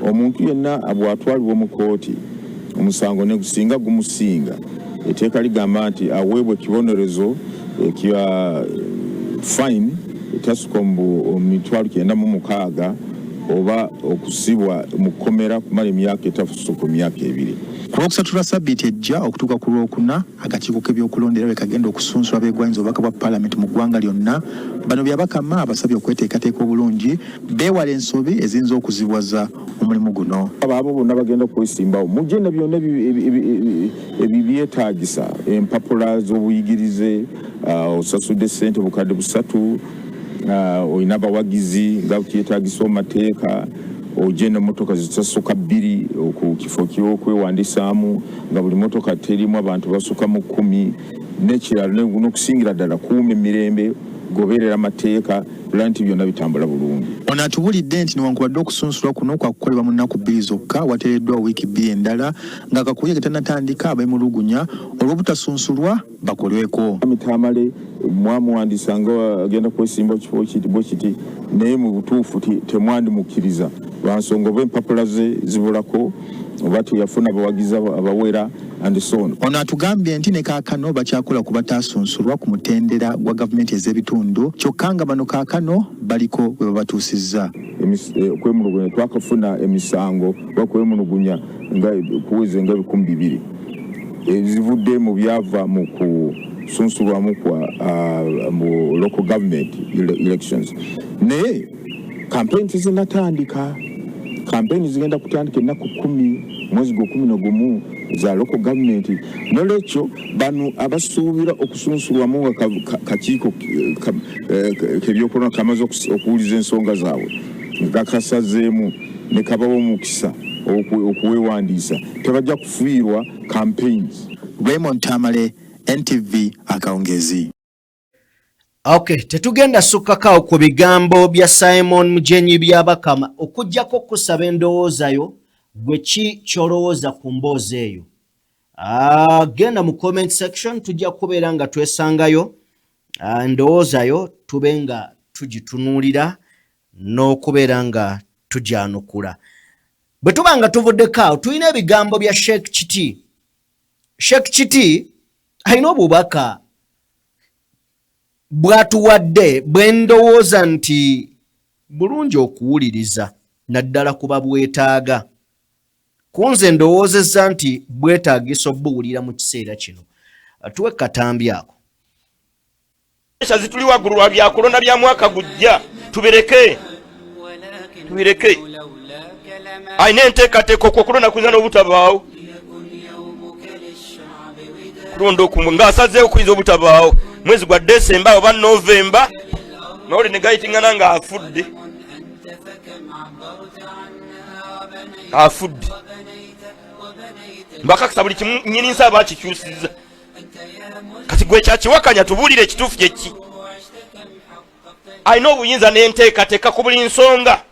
Omuntu yenna bw'atwalibwa mu kooti omusango ne gusinga gumusinga, etteeka ligamba nti aweebwe ekibonerezo ekya fine etasuka mu mitwalo 96 oba okusibwa mu kkomera kumala emyaka etasuka myaka 2. Ku Lwokusatu lwa Ssabbiiti ejja okutuuka ku Lwokuna akakiiko k'ebyokulondera bwe kagenda okusunsula abeegwanyiza obubaka bwa Paalamenti mu ggwanga lyonna. Bano Byabakama abasabye okweteekateeka obulungi beewala ensobi eziyinza okuzibwaza omulimu guno. Abo bonna bagenda kwesimbawo mujje ne byonna ebyetaagisa empapula z'obuyigirize, osasudde ssente bukadde 3, olina abawagizi nga kyetaagisa omumateeka, ojje n'emmotoka zitasuka 2 ku kifo ky'okwewandisaamu nga buli mmotoka terimu abantu basuka mu 10, n'ekirala n'okusingira ddala kuuma emirembe goberera amateeka nti byonna bitambula bulungi. Ono atubulidde nti newankubadde okusunsulwa kuno kwakukolebwa mu nnaku 2 zokka wateereddwa wiiki 2 endala ng'akakuye ketanatandika abeemulugunya olw'obutasunsulwa bakolweko. Mitamale mwamuwandiisa nga agenda kwesimba kifo bwe kiti naye mu butuufu temwandimukkiriza lwansonga oba empapula ze zibulako oba teyafuna abawagizi abawera and so on. Ono atugambye nti ne kaakano bakyakola ku batasunsulwa ku mutendera gwa gavumenti ez'ebitundu kyokka nga bano kaakano baliko we babatuusizza. Okwemulugunya twakafuna emisango oba kwemulugunya nga kuweze nga 200 ezivudde mu byava mu kusunsulwamu kwa mu local government elections. Naye campaign tezinatandika. Campaign zigenda kutandika ennaku 10 mwezi gwa 11 za local government. Nolwekyo bano abasuubira okusunsulwamu nga kakiiko k'ebyokulonda kamaze okuwuliza ensonga zaabwe nga kasazeemu ne kabawo omukisa okuweewandiisa tebajja kufuirwa campaigns. Raymond Tamale, NTV Akawungezi. Okay, tetugenda sukkako ku bigambo bya Simon Mujenyi Byabakama okujjako kusaba endowoozayo gwe ki kyolowooza ku mboozi eyo. Genda mu comment section tujja kubeera nga twesangayo endowoozayo tube nga tugitunuulira n'okubeera nga tugyanukula. Bwe tuba nga tuvuddeko tulina ebigambo bya Sheikh Kiti. Sheikh Kiti alina obubaka bwatuwadde bwe ndowooza nti bulungi okuwuliriza naddala kuba bwetaaga. Kunze ndowoozezza nti bwetaagisa obuwulira mu kiseera kino. Tuwe katambi ako. Zituli waggulu lwa byakulonda bya mwaka gujja tubireke. Ayina enteekateeka okulonda kuyinza n'obutabaawo. Kulonda okumu ng'asazeewo kuyinza obutabaawo. Mwezi gwa Desemba oba Novemba nole ne gayitingana nga afudde mbakakasa buli kimu nnyini nsaba akikyusiza kati gwe kyakiwakanya tubuulire ekituufu kyeki. Alina obuyinza n'enteekateeka ku buli nsonga.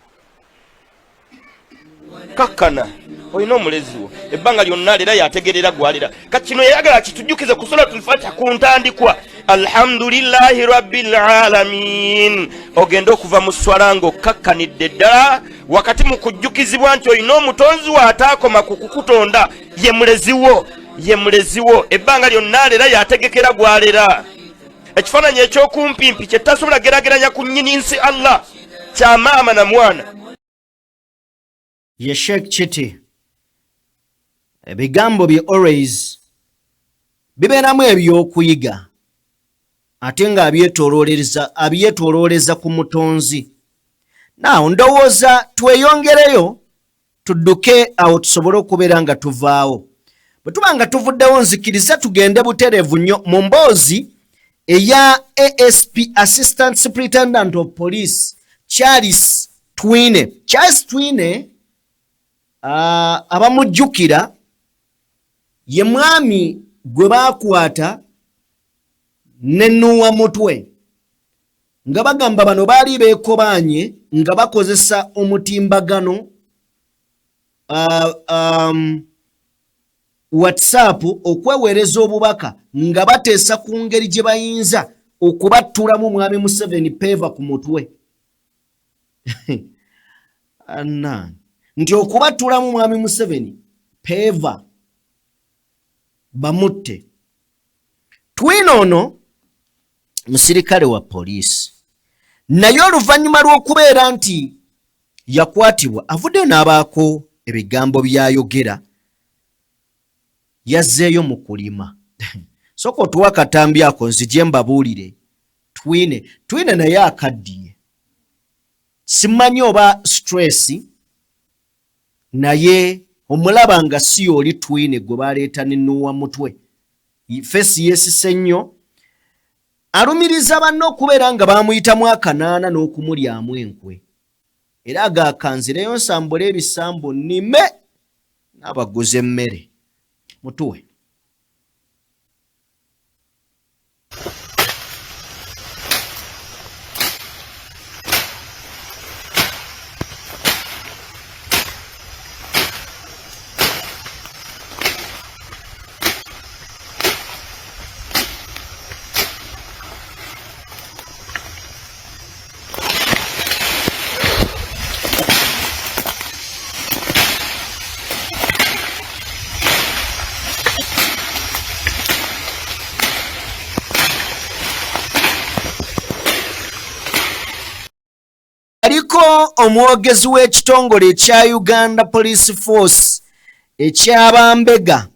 Kakkana olina omulezi wo ebbanga lyonna leera yategerera gwalira kati kino yayagala kitujjukize ku Suratul Fatiha ku ntandikwa alhamdulillahi rabbil alamin. Ogenda okuva mu swala ng'okkakkanidde ddala wakati mu kujjukizibwa nti olina omutonzi wo ataakoma ku kukutonda ye mulezi wo ebbanga lyonna leera yategekera gwalera. Ekifaananyi ekyokumpimpi kye tasobola geraageranya ku nnyini nsi Allah kya maama na mwana. ye Sheikh Chiti ebigambo bye always bibeeramu ebyokuyiga ate nga abyetoolooleza ku mutonzi. Naawo ndowooza tweyongereyo tudduke awo tusobole okubeera nga tuvaawo. Bwe tuba nga tuvuddewo nzikiriza tugende butereevu nnyo mu mboozi eya ASP Assistant Superintendent of Police Charles Twine. Charles Twine abamujjukira ye mwami gwe baakwata ne nnuwa mutwe nga bagamba bano baali beekobanye nga bakozesa omutimbagano WhatsApp okweweereza obubaka nga bateesa ku ngeri gye bayinza okubattulamu mwami Museveni peeva ku mutwe. Nti okubattulamu mwami Museveni peeva bamutte. Twine ono musirikale wa poliisi naye oluvannyuma lw'okubeera nti yakwatibwa avuddeyo n'abaako ebigambo byayogera yazzeeyo mu kulima. Sooka otuwa akatambi ako nzije mbabuulire Twine naye akaddiye. Simanyi oba stress naye omulaba nga si oli Twine gwe baleeta n'ennuwa mutwe. Fesi yeesise nnyo. Alumiriza banno okubeera nga baamuyitamu akanaana n'okumulyamu enkwe. Era agaakanzireyo nsambule ebisambo nnime n'abaguza emmere. Mutuwe. Omwogezi w'ekitongole ekya Uganda Police Force ekyabambega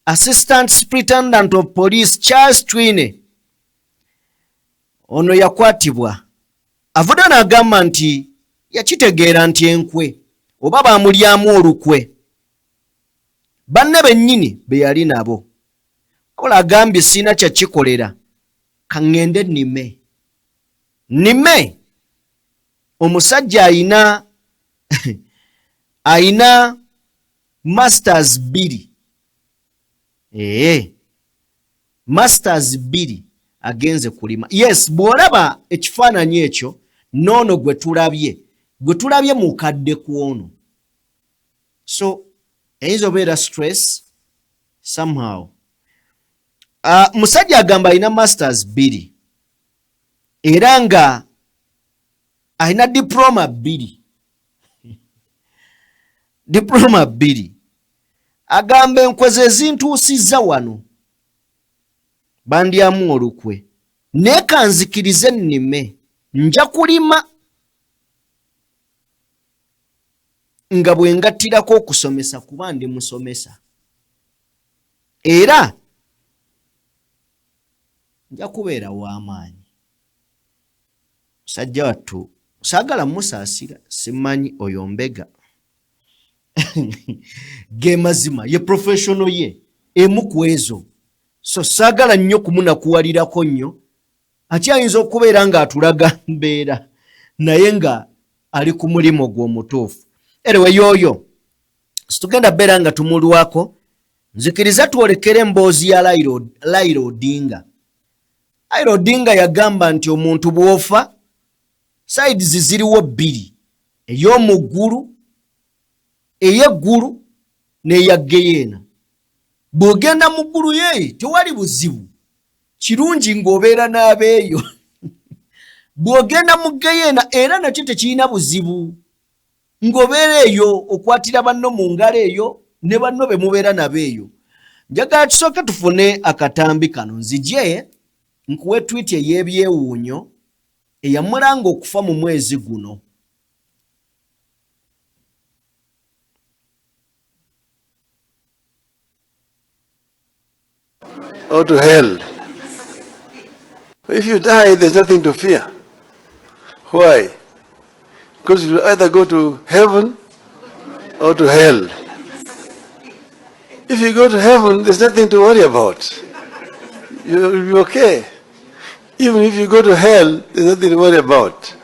Assistant Superintendent of Police Charles Twine ono yakwatibwa. Avudde n'agamba nti yakitegeera nti enkwe oba baamulyamu olukwe banne bennyini be yali nabo. Wabula agambye sina kyakikolera kaŋŋende nnime. Omusajja ayina masters 2. Masters 2 agenze kulima. Yes, bw'olaba ekifaananyi ekyo noono gwe tulabye mukadde ku ono. So eyinza obeera stress somehow. Musajja agamba ayina masters 2 era nga ayina diploma 2. Diploma 2. Agamba enkwe ze zintuusizza wano bandyamu olukwe naye kanzikirize nnime nja kulima nga bwe ngattirako okusomesa kuba ndi musomesa era nja kubeera w'amaanyi. Musajja wattu saagala musaasira simanyi oyo mbega ge mazima ye professional ye emu ku ezo. So saagala nnyo kumunakuwalirako nnyo. Akyayinza okubeera ng'atulaga mbeera naye nga ali ku mulimo gw'omutuufu. Anyway yoyo situgenda beera nga tumulwako. Nzikiriza twolekere emboozi ya Raila Odinga. Raila Odinga yagamba nti omuntu bw'ofa sides ziriwo 2, ey'omuggulu ey'eggulu n'eya Geyeena. Bw'ogenda mu ggulu ye tewali buzibu, kirungi ng'obeera n'abeeyo. Bw'ogenda mu Geyeena era nakyo tekirina buzibu ng'obeera eyo okwatira banno mu ngalo eyo ne banno be mubeera nabo eyo. Njagala tusooke tufune akatambi kano nzije nkuwe tweet ey'ebyewuunyo eyamulanga okufa mu mwezi guno. or to hell. If you die, there's nothing to fear. Why? Because you'll either go to heaven or to hell. If you go to heaven, there's nothing to worry about. You'll be okay. Even if you go to hell, there's nothing to worry about.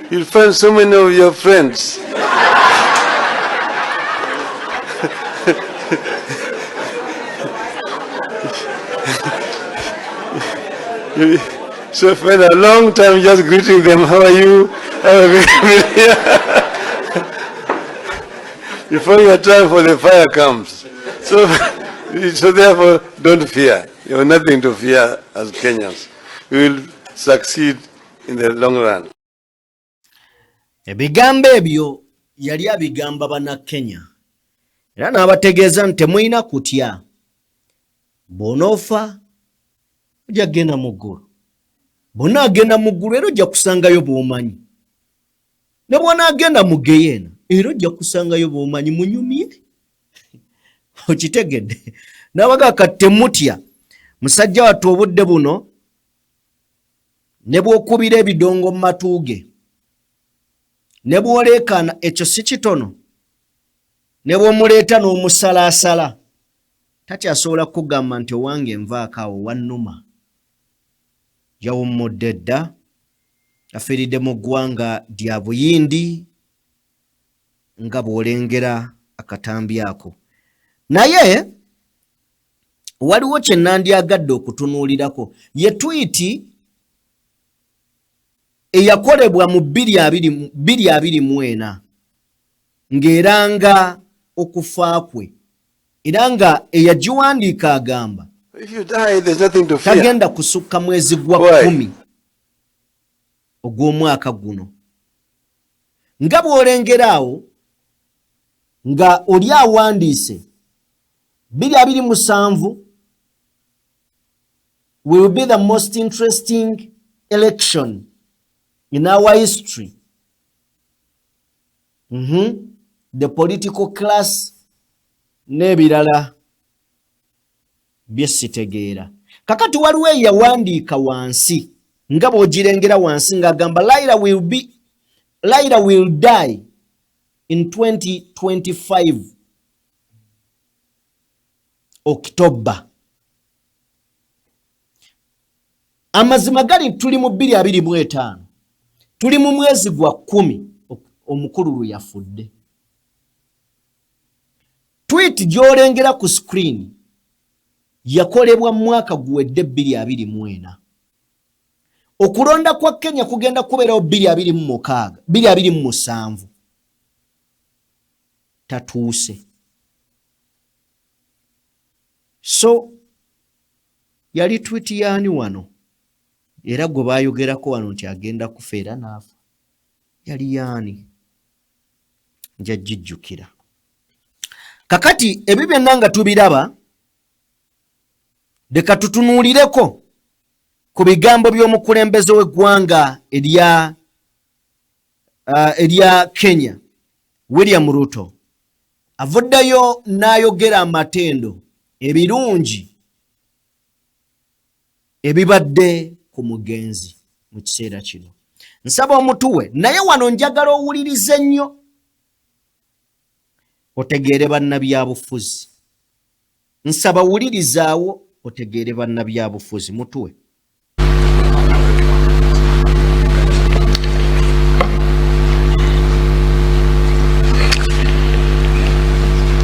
You'll find so many of your friends. So spend a long time just greeting them. How are you? Before your time for the fire comes. So therefore, don't fear. You have nothing to fear as Kenyans. We will succeed in the long run. Ebigambo ebyo yali abigamba bana Kenya. Era n'abategeeza nti temulina kutya. Bw'onoofa ojja kgenda mu ggulu. Bw'onaagenda mu ggulu era ojja kusangayo bw'omanyi. Ne bw'onaagenda mu Geyeena era ojja kusangayo bw'omanyi munyumye. Okitegedde. N'abaga kati temutya. Musajja wattu obudde buno ne bw'okubira ebidongo mu matu ge. Ne bw'oleekaana ekyo si kitono. Ne bw'omuleeta n'omusalaasala. Takyasobola kugamba nti owange nvaako awo wannuma. Yawummudde dda. Afiiridde mu ggwanga lya Buyindi nga bw'olengera akatambi ako. Naye waliwo kye nandyagadde okutunuulirako. Ye twiti eyakolebwa mu 2024 ng'era nga okufa kwe era nga eyagiwandiika agamba tagenda kusukka mwezi gwa 10 ogw'omwaka guno. Nga bw'olengera awo nga oli awandiise 2027 will be the most interesting election in our history. The political class n'ebirala bye sitegeera. Kakati waliwo eyawandiika wansi nga bw'ogirengera wansi ng'agamba Raila will die in 2025 October. Amazima gali tuli mu 2025. Tuli mu mwezi gwa 10 omukululu yafudde. Tweet gy'olengera ku screen yakolebwa mu mwaka guwedde 2024. Okulonda kwa Kenya kugenda kubeerawo 2027. Tatuuse. So yali tweet yaani wano era gwe baayogerako wano nti agenda kufeera n'afa. Yali yaani nja jijjukira. Kakati ebyo byonna nga tubiraba, leka tutunuulireko ku bigambo by'omukulembeze w'eggwanga erya Kenya, William Ruto. Avuddeyo n'ayogera amatendo ebirungi ebibadde ku mugenzi mu kiseera kino. Nsaba omutuwe naye wano njagala owulirize nnyo otegeere bannabyabufuzi. Nsaba wulirizaawo otegeere bannabyabufuzi mutuwe.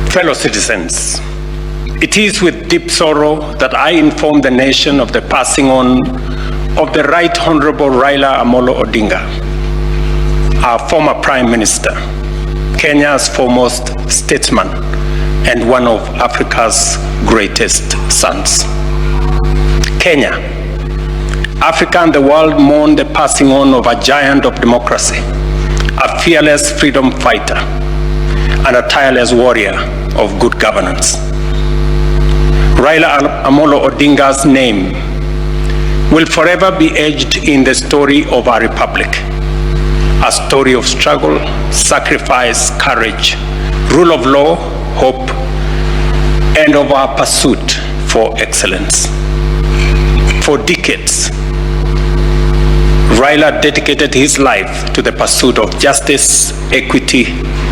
Fellow citizens, it is with deep sorrow that I inform the nation of the passing on of the Right Honorable Raila Amolo Odinga, our former Prime Minister, Kenya's foremost statesman, and one of Africa's greatest sons. Kenya, Africa and the world mourn the passing on of a giant of democracy, a fearless freedom fighter, and a tireless warrior of good governance. Raila Amolo Odinga's name will forever be etched in the story of our republic, a story of struggle, sacrifice, courage, rule of law, hope, and of our pursuit for excellence. For decades, Raila dedicated his life to the pursuit of justice, equity,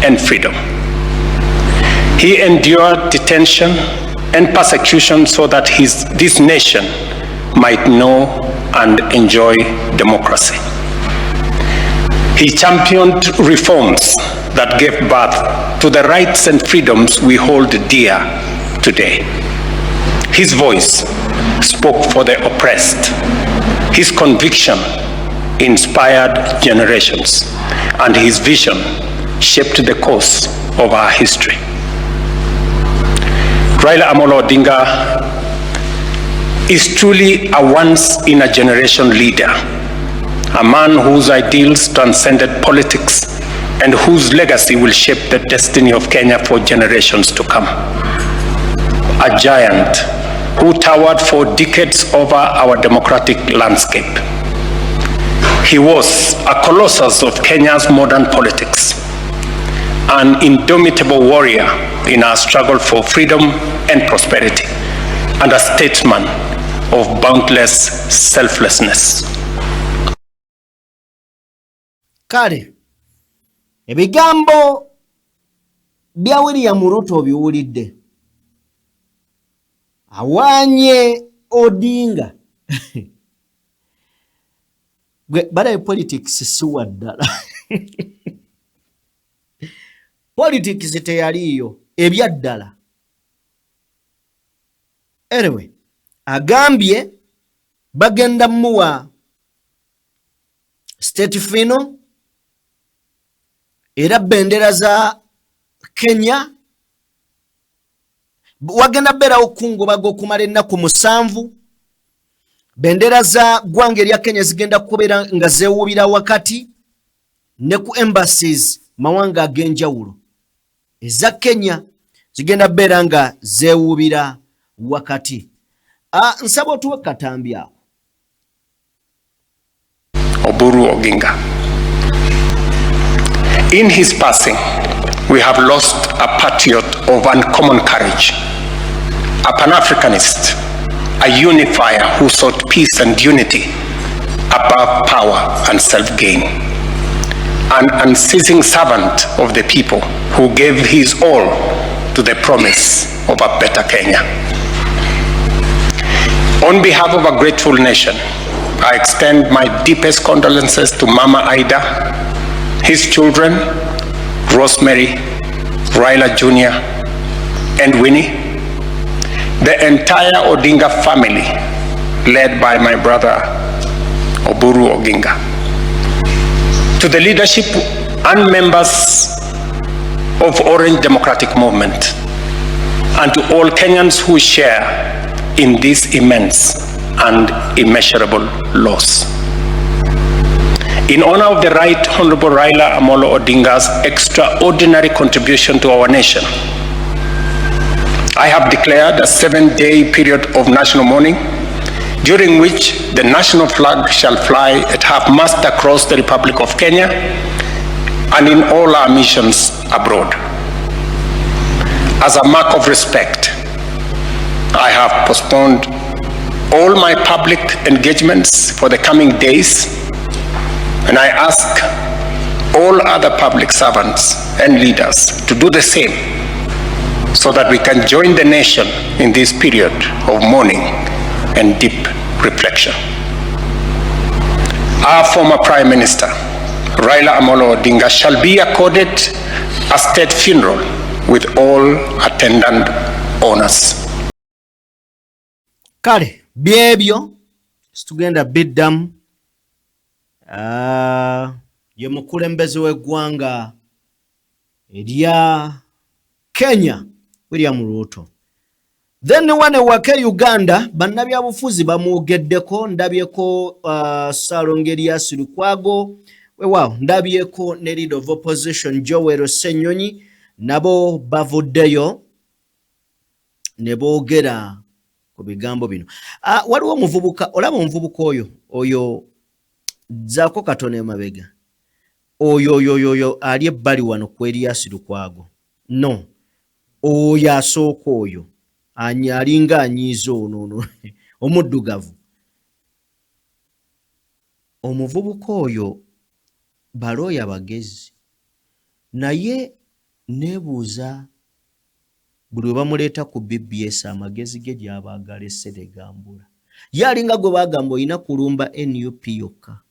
and freedom. He endured detention and persecution so that this nation might know and enjoy democracy. He championed reforms that gave birth to the rights and freedoms we hold dear today. His voice spoke for the oppressed. His conviction inspired generations, and his vision shaped the course of our history. Raila Amolo Odinga is truly a once-in-a-generation leader, a man whose ideals transcended politics and whose legacy will shape the destiny of Kenya for generations to come. A giant who towered for decades over our democratic landscape. He was a colossus of Kenya's modern politics, an indomitable warrior in our struggle for freedom and prosperity, and a statesman of boundless selflessness. Kale, ebigambo bya William Ruto biwulidde. Awanye Odinga. Bada politics siwa ddala. Politics teyaliyo ebya ddala. Anyway, agambye bagenda muwa state fino era bendera za Kenya wagenda bera okungoba gokumala ennaku 7 bendera za gwanga erya Kenya zigenda kubera nga zeewubira wakati ne ku embassies mawanga ag'enjawulo eza Kenya zigenda bera nga zeewubira wakati. Nsaba otuwe katambi awo. Oburu Oginga. In his passing, we have lost a patriot of uncommon courage, a Pan-Africanist, a unifier who sought peace and unity above power and self-gain, an unceasing servant of the people who gave his all to the promise of a better Kenya. On behalf of a grateful nation, I extend my deepest condolences to Mama Ida, his children, Rosemary, Raila Jr., and Winnie, the entire Odinga family, led by my brother, Oburu Oginga. To the leadership and members of Orange Democratic Movement, and to all Kenyans who share in this immense and immeasurable loss. In honor of the Right Honorable Raila Amolo Odinga's extraordinary contribution to our nation, I have declared a 7-day period of national mourning, during which the national flag shall fly at half-mast across the Republic of Kenya and in all our missions abroad. As a mark of respect, I have postponed all my public engagements for the coming days, and I ask all other public servants and leaders to do the same so that we can join the nation in this period of mourning and deep reflection. Our former Prime Minister, Raila Amolo Odinga, shall be accorded a state funeral with all attendant honors. Kale, byebyo situgenda biddamu ye mukulembeze w'eggwanga erya Kenya William Ruto. Then wane wake Uganda bannabyabufuzi bamwogeddeko, ndabyeko Salongo Erias Lukwago, weewaawo ndabyeko ne leader of opposition Joel Ssenyonyi, nabo bavuddeyo ne boogera ku bigambo bino. Waliwo omuvubuka, olaba omuvubuka oyo zaako katone emabega, oyo ali ebbali wano ku Erias Lukwago. No, oyo asooka oyo alinga anyiizo ono omuddugavu. Omuvubuka oyo balooya bagezi, naye neebuuza buli bamuleeta ku BBS amagezi ge gy'abaagala essere gambula. Ye alinga gwe baagamba olina kulumba NUP yokka.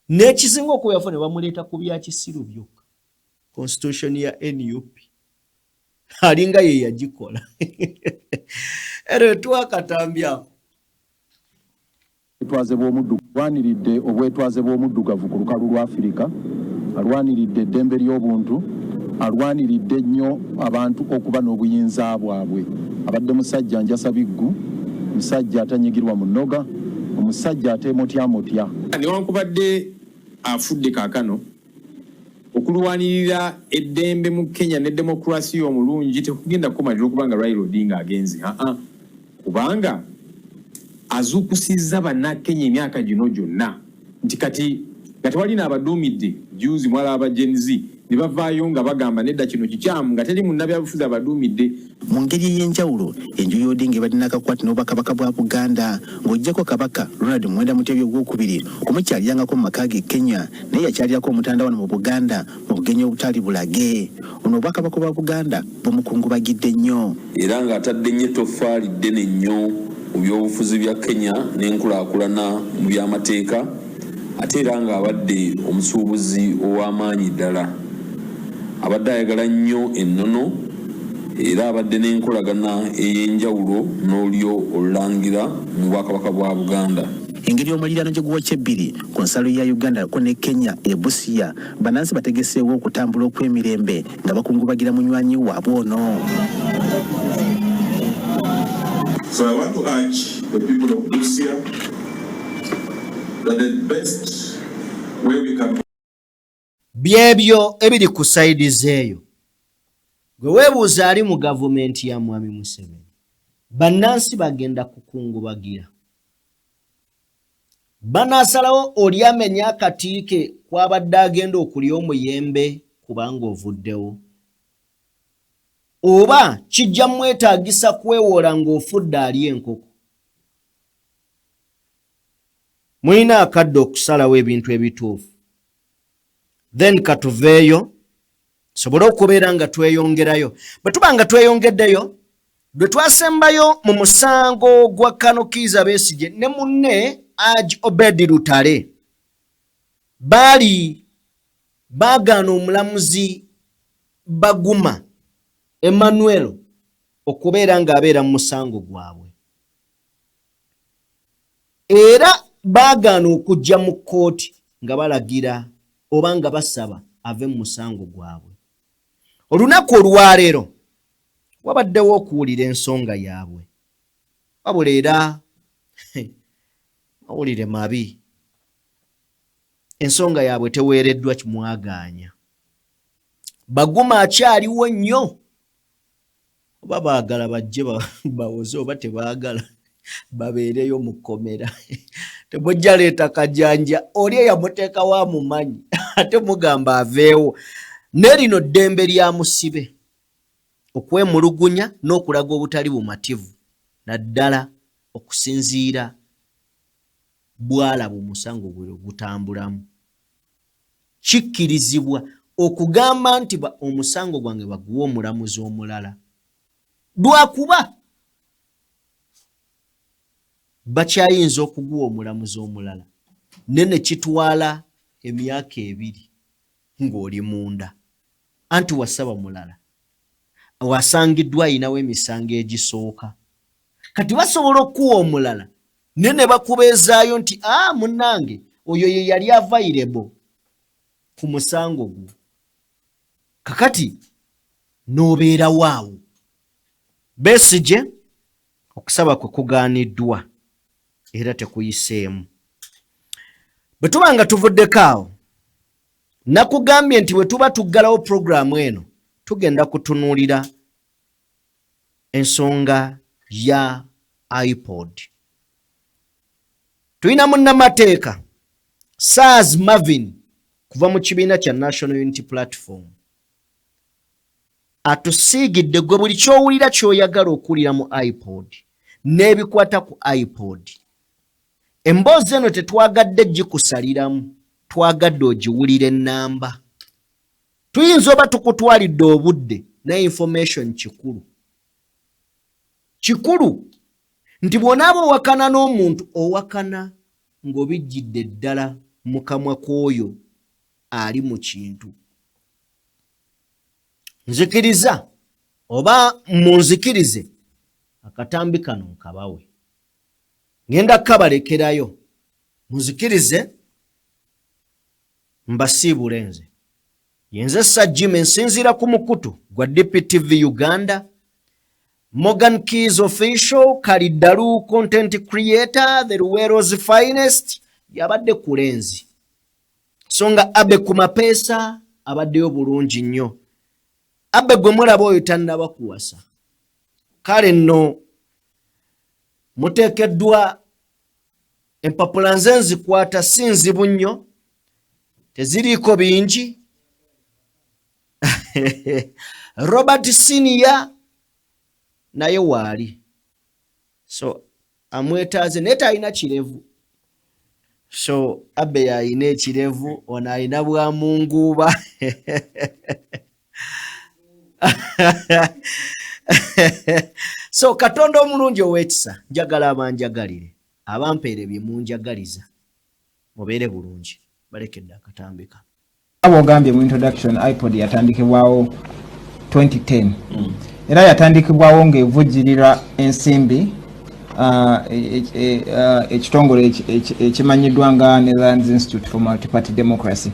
N'ekisinga okubyafo ne bamuleeta ku bya kisiru byokka. Constitution ya NUP. Alinga ye yagikola. Ero twakatambya. Etwaze bw'omuddugavu obwetwaze bw'omuddugavu ku lukalu lwa Afrika, alwaniridde eddembe ly'obuntu, alwaniridde nnyo abantu okuba n'obuyinza bwabwe. Abadde musajja njasa biggu, musajja atanyigirwa mu nnoga, omusajja ateemotyamotya. Newankubadde afudde kaakano, okulwanirira eddembe mu Kenya ne demokrasi omulungi tekugenda kumalira okubanga Raila Odinga agenze. Kubanga azuukusizza bannakenya emyaka gino gyonna nti kati nga tewalina abaduumidde juzi mwala aba Gen Z ne bavaayo nga bagamba nedda kino kikyamu nga teri munnabyabufuzi abaduumidde. Mu ngeri ey'enjawulo enju y'Odinga ebadde n'akakwati n'obwakabaka bwa Buganda ng'oggyako kabaka Ronald Muwenda Mutebi ogwokubiri omukyalyangako mu maka ge Kenya naye yakyalyako omutanda wano mu Buganda mu bugenyi obutali bulage. Ono obwakabaka bwa Buganda bumukungubagidde nnyo era ng'atadde nnyo ettoffaali ddene nnyo mu byobufuzi bya Kenya n'enkulaakulana mu by'amateeka ate era ng'abadde omusuubuzi ow'amaanyi ddala. Abadde ayagala nnyo ennono era abadde n'enkolagana ey'enjawulo n'olyo olulangira mu bwakabaka bwa Buganda. Engeri omuliraano gye guwokya ebbiri ku nsalo ya Uganda ko ne Kenya e Busia bannansi bategeseewo okutambula okw'emirembe nga bakungubagira munywanyi waabwe ono. So I want to urge the people of Busia that the best way we can byebyo ebiri ku saidi zeeyo. Gwe weebuuza ali mu gavumenti ya Mwami Museveni, bannansi bagenda kukungubagira. Banaasalawo oli amenya akatiike kwabadde agenda okulya omuyembe kubanga ovuddewo. Oba kijja mwetaagisa kwewola ng'ofudde ali enkoko. Mulina akadde okusalawo ebintu ebituufu. Then katuveeyo sobole okubeera nga tweyongerayo. Bwe tuba nga tweyongeddeyo, bwe twasembayo mu musango gwa Kano Kiiza Besigye ne munne Aj Obedi Lutale baali baagaana omulamuzi Baguma Emmanuel okubeera ng'abeera mu musango gwabwe. Era baagaana okujja mu kkooti nga balagira oba nga basaba ave mu musango gwabwe. Olunaku olwaleero wabaddewo okuwulira ensonga yaabwe. Wabula era mawulire mabi. Ensonga yaabwe teweereddwa kimwagaanya. Baguma akyaliwo nnyo. Oba baagala bajje bawoze oba tebaagala babeereyo mu kkomera. Temujja leeta kajanja oli eyamuteekawo amumanyi ate mugamba aveewo. Ne lino ddembe lya musibe okwemulugunya n'okulaga obutali bumativu naddala okusinziira bwalaba omusango gwe gutambulamu. Kikkirizibwa okugamba nti omusango gwange baguwa omulamuzi omulala. Lwakuba bakyayinza okuguwa omulamuzi omulala nene kitwala emyaka 2 ng'oli munda. Anti wasaba mulala. Wasangiddwa ayinawo emisango egisooka. Kati basobola okuwa omulala nene bakubeezaayo nti munnange oyo ye yali available ku musango gwo. Kakati n'obeera waawo. Besigye okusaba kwe kugaaniddwa era tekuyiseemu. Bwe tuba nga tuvuddeko awo, nakugambye nti bwe tuba tuggalawo puroguraamu eno tugenda kutunuulira ensonga ya iPod. Tulina munnamateeka Saz Marvin kuva mu kibiina kya National Unity Platform. atusiigidde gwe buli kyowulira kyoyagala okulira mu iPod n'ebikwata ku iPod. Emboozi eno tetwagadde gikusaliramu, twagadde ogiwulira ennamba. Tuyinza oba tukutwalidde obudde na information kikulu. Kikulu nti bw'onaaba owakana n'omuntu owakana ng'obijjidde ddala mu kamwa k'oyo ali mu kintu. Nzikiriza oba munzikirize akatambi kano nkabawe. Ngenda kabalekerayo. Munzikirize mbasiibule nze. Yenze Sajjime nsinziira ku mukutu gwa DPTV Uganda. Morgan Keys Official, Kalidalu Content Creator, The Ruwero's Finest, yabadde kulenzi. Songa abe kumapesa, abaddeyo bulungi nnyo. Abe gwe mulaba oyo tannaba kuwasa. Kale nno muteekeddwa empapula nze nzikwata si nzibu nnyo, teziriiko bingi. Robert Senior naye waali. So amwetaaze naye talina kirevu. So abe yalina ekirevu, ono alina bwa munguuba. So Katonda omulungi ow'ekisa, njagala abanjagalire, abampeere bye munjagaliza, mubeere bulungi, balekedde akatambika. Abogambye mu introduction iPod yatandikibwawo 2010. Era yatandikibwawo ng'evujjirira ensimbi ekitongole ekimanyiddwa nga Netherlands Institute for Multi-Party Democracy.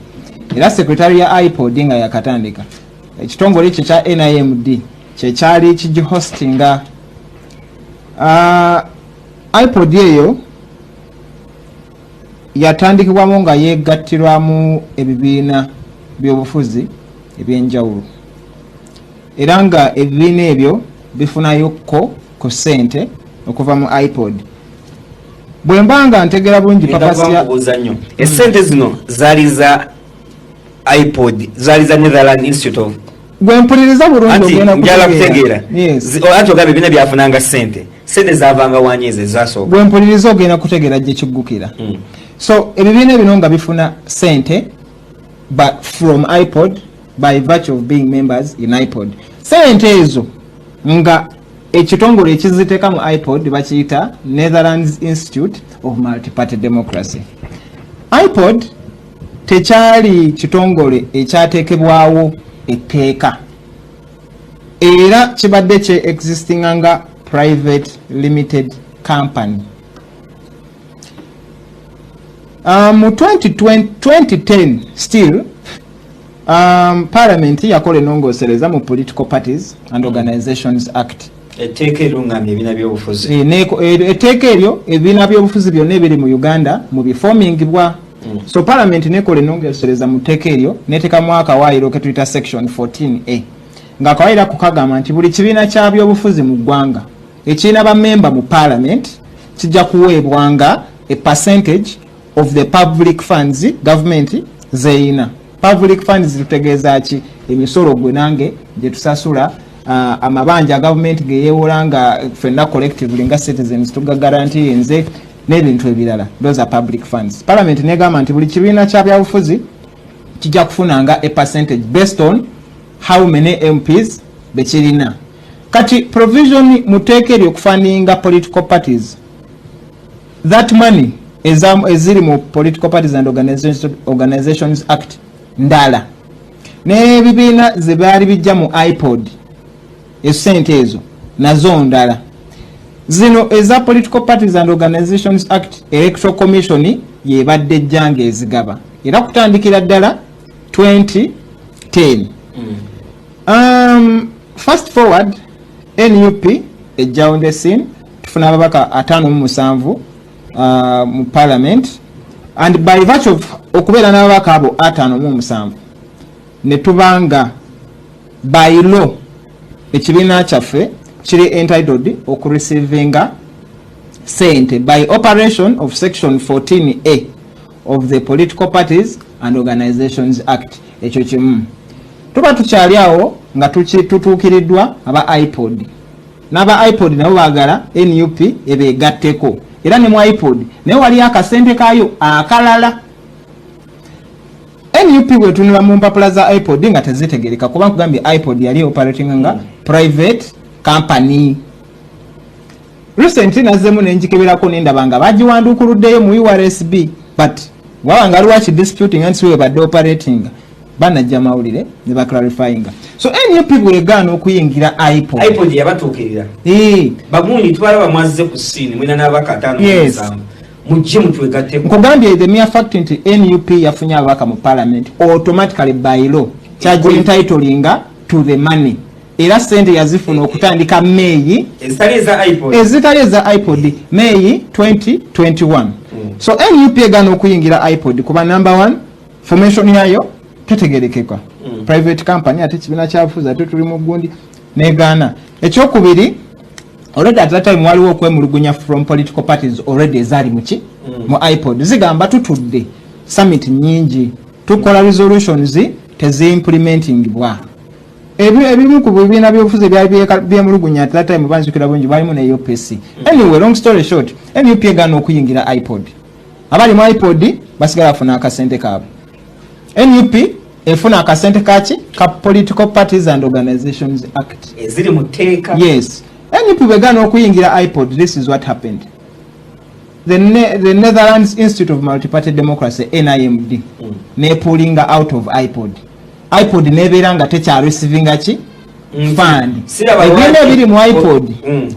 Era sekretari ya iPod nga yakatandika. Ekitongole ekyo kya NIMD kyekyali kigihostinga. iPod eyo yatandikibwamu nga yeegattirwamu ebibiina by'obufuzi ebyenjawulo. Era nga ebibiina ebyo bifunayokko ku ssente okuva mu iPod. Bwe mba nga ntegera bulungi papasya essente zino zaali za iPod, zaali za Netherlands Institute of. Gwe mpuliriza bulungi njala kutegeera. Anti ogamba ebibiina byafunanga ssente. Ssente zaavanga wanyeeze ezasooka. Gwe mpuliriza ogenda kutegeera gye kiggukira. So ebibiina bino nga bifuna ssente but from iPod by virtue of being members in iPod. Ssente ezo nga ekitongole ekiziteeka mu iPod bakiyita Netherlands Institute of Multi-Party Democracy. iPod tekyali kitongole ekyateekebwawo etteeka, era kibadde kye existing nga private limited company. Mu 2010 still Parliament yakola ennongoosereza mu Political Parties and Organizations Act. Etteeka eryo ngambye ebibiina by'obufuzi. Etteeka eryo ebibiina by'obufuzi byonna ebiri mu Uganda mu bifomingibwa. So Parliament nekola ennongoosereza mu tteeka eryo neteekamu akawaayiro ke tuyita section 14A. Nga akawaayiro kukagamba nti buli kibiina kya by'obufuzi mu ggwanga ekirina bammemba mu Parliament kijja kuweebwanga a percentage of the public funds government zeina. Public funds tutegeeza ki? Emisolo gwe nange gye tusasula, amabanja government ge yeewola nga ffenna collectively nga citizens tugagaranti nze n'ebintu ebirala. Those are public funds. Parliament negamba nti buli kibiina kya byabufuzi kijja kufunanga a percentage based on how many MPs bekirina. Kati provision muteeka eryo okufaninga political parties. That money eziri mu Political Parties and Organizations Act ndala. N'ebibiina ze baali bijja mu iPod essente ezo nazo ndala. Zino eza Political Parties and Organizations Act Electoral Commission yebadde jjange ezigaba. Era kutandikira ddala 2010. Fast forward NUP ejja on the scene, tufuna ababaka 57 mu Parliament, and by virtue of okubeera n'ababaka abo 57 ne tubanga by law ekibiina kyaffe kiri entitled okureceiving sente by operation of section 14A of the Political Parties and Organizations Act. Ekyo kimu tuba tukyali awo nga tutuukiridwa aba iPod n'aba iPod nabo baagala NUP ebeegatteko era ne mu iPod naye wali akasente kaayo akalala. NUP bwetunula mu mpapula za iPod nga tezitegereka kuba nkugambye iPod yali operating nga private company. Recently nazzemu nenjikeberako nendaba nga bagiwanduukuluddeyo mu URSB but wabanga lwaki disputing and we badde operating banajja mawulire ne baclarifying. So NUP bwegaana okuyingira iPod yabatuukirira bagundi twala bamwazze ku scene mwina n'abakataano mujje mutwegatte nkugambye the mere fact nti NUP yafunye ababaka mu parliament automatically by law charge entitlinga to the money era sente yazifuna okutandika May ezitali eza iPod May 2021. So NUP egaana okuyingira iPod kuba number 1 formation yayo tetegerekeka private company ate kibina kyafuza ate tuli mu gundi negaana. Ekyokubiri already at that time waliwo okwemulugunya from political parties already ezali muki mu iPod zigamba tutudde summit nyingi tukola resolutions tezi-implementing bwa ebimu ku bibiina by'obufuzi byemulugunya at that time banzukira bungi balimu ne UPC. Anyway, long story short, NUP egaana okuyingira iPod abali mu iPod basigala bafuna akasente kaabwe. NUP efuna akasente kaki ka Political Parties and Organizations Act eziri muteeka. Yes, NUP began okuyingira iPod. This is what happened. The Netherlands Institute of Multi-Party Democracy NIMD ne pulling out of iPod nebeera nga tekya receiving ki fund ebibiina ebiri mu iPod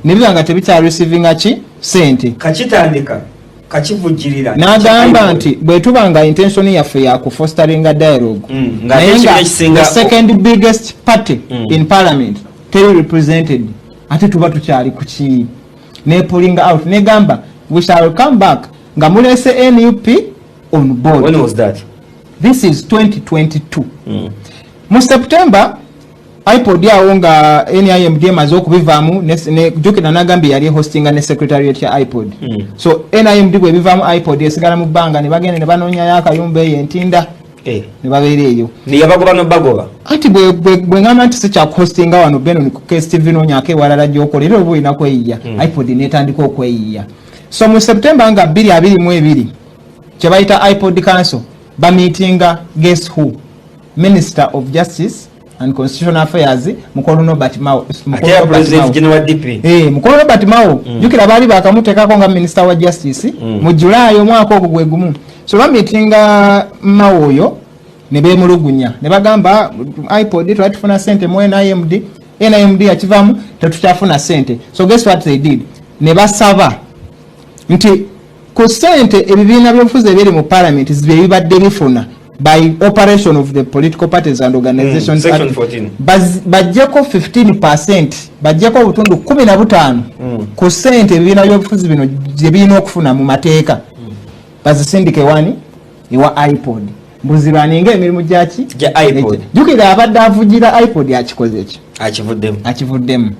nebiba nga tebikya receiving ki sente kakitandika kakivujjirira n'agamba nti bwe tuba nga intention yaffe ya kufosteringa dialogue naye nga the second biggest party in parliament teri represented ate tuba tukyali ku ki ne pulling out negamba we shall come back nga mulese NUP on board. When was that? This is 2022. Mu September iPod yawo nga NIMD emaze okubivaamu ne jukira nagambye yali hostinga ne secretariat ya iPod. So NIMD bwe bivaamu iPod esigala mu bbanga ne bagenda ne banoonya yakayumba eyentinda ne babeera eyo neyabagoba nobagoba ati bwe ngamba nti sikya hostinga wano beno ni ku Steve nonyako ewalala gy'okolera oba olina kweyiya iPod netandika okweyiya. So mu September nga 2022 kye bayita iPod Council bameetinga guess who? Minister of Justice and Constitutional Affairs Mukolo Robert Mao. Mukolo Robert Mao jukira baali bakamuteekako nga Minister wa Justice mu July omwaka ogwo gwe gumu. So bameetinga Mao oyo ne beemulugunya ne bagamba iPod twatufuna sente mu NIMD yakivaamu tetukyafuna sente. So guess what they did? Ne basaba nti ku sente ebibiina by'obufuzi ebiri mu parliament zibe bibadde bifuna by operation of the political parties and organizations section 14 bajjeko 15% bajjeko obutundu 15 ku sente ebibiina by'obufuzi bino gye birina okufuna mu mateeka bazisindike wani ewa iPod mbuzirwaninga emirimu gyaki gya iPod jukira abadde avugira iPod akikoze ki akivuddemu.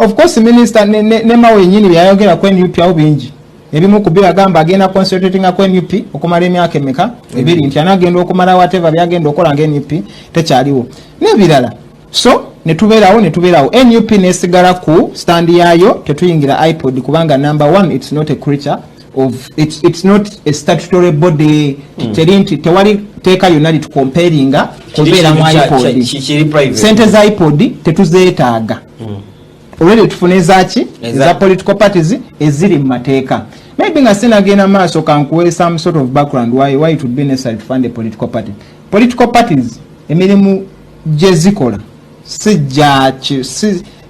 Of course minister ne Mao yenyini byayogera ku NUP awo bingi ebimu ku byagamba agenda concentrating ku NUP okumala emyaka emeka ebiri nti anagenda okumala whatever byagenda okola nga NUP tekyaliwo n'ebirala. So netubeerawo NUP nesigala ku stand yayo tetuyingira iPod kubanga number 1 it's not a creature of it's not a statutory body terinti tewali teeka yonna litukomperinga kubeera mu iPod sente za iPod tetuzeetaaga already tufune zaki za political parties eziri mu mateeka. Maybe nga sinagenda maaso kankuwe some sort of background why it would be necessary to fund a political party. Political parties emirimu gye zikola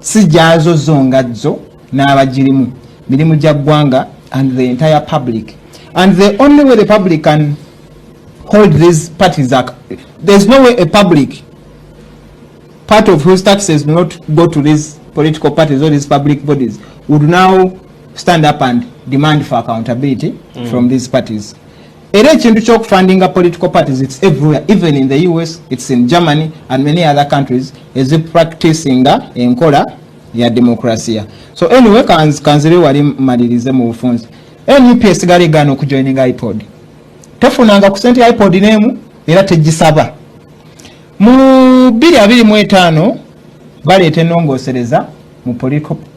sijjazo zongazo n'abagirimu mirimu gya ggwanga and the entire public, and the only way the public can hold these parties are there's no way a public part of whose taxes do not go to these political parties or these public bodies would now stand up and demand for accountability from these parties. Era ekintu ky'okufundinga political parties it's everywhere, even in the US, it's in Germany and many other countries is practicing enkola ya demokrasia. So anyway kanzire wali malirize mu bufunzi NUP esigala egaana okujoininga iPod tefunanga ku sente iPod nemu era tegisaba mu mu 2025 baleeta ennongosereza mu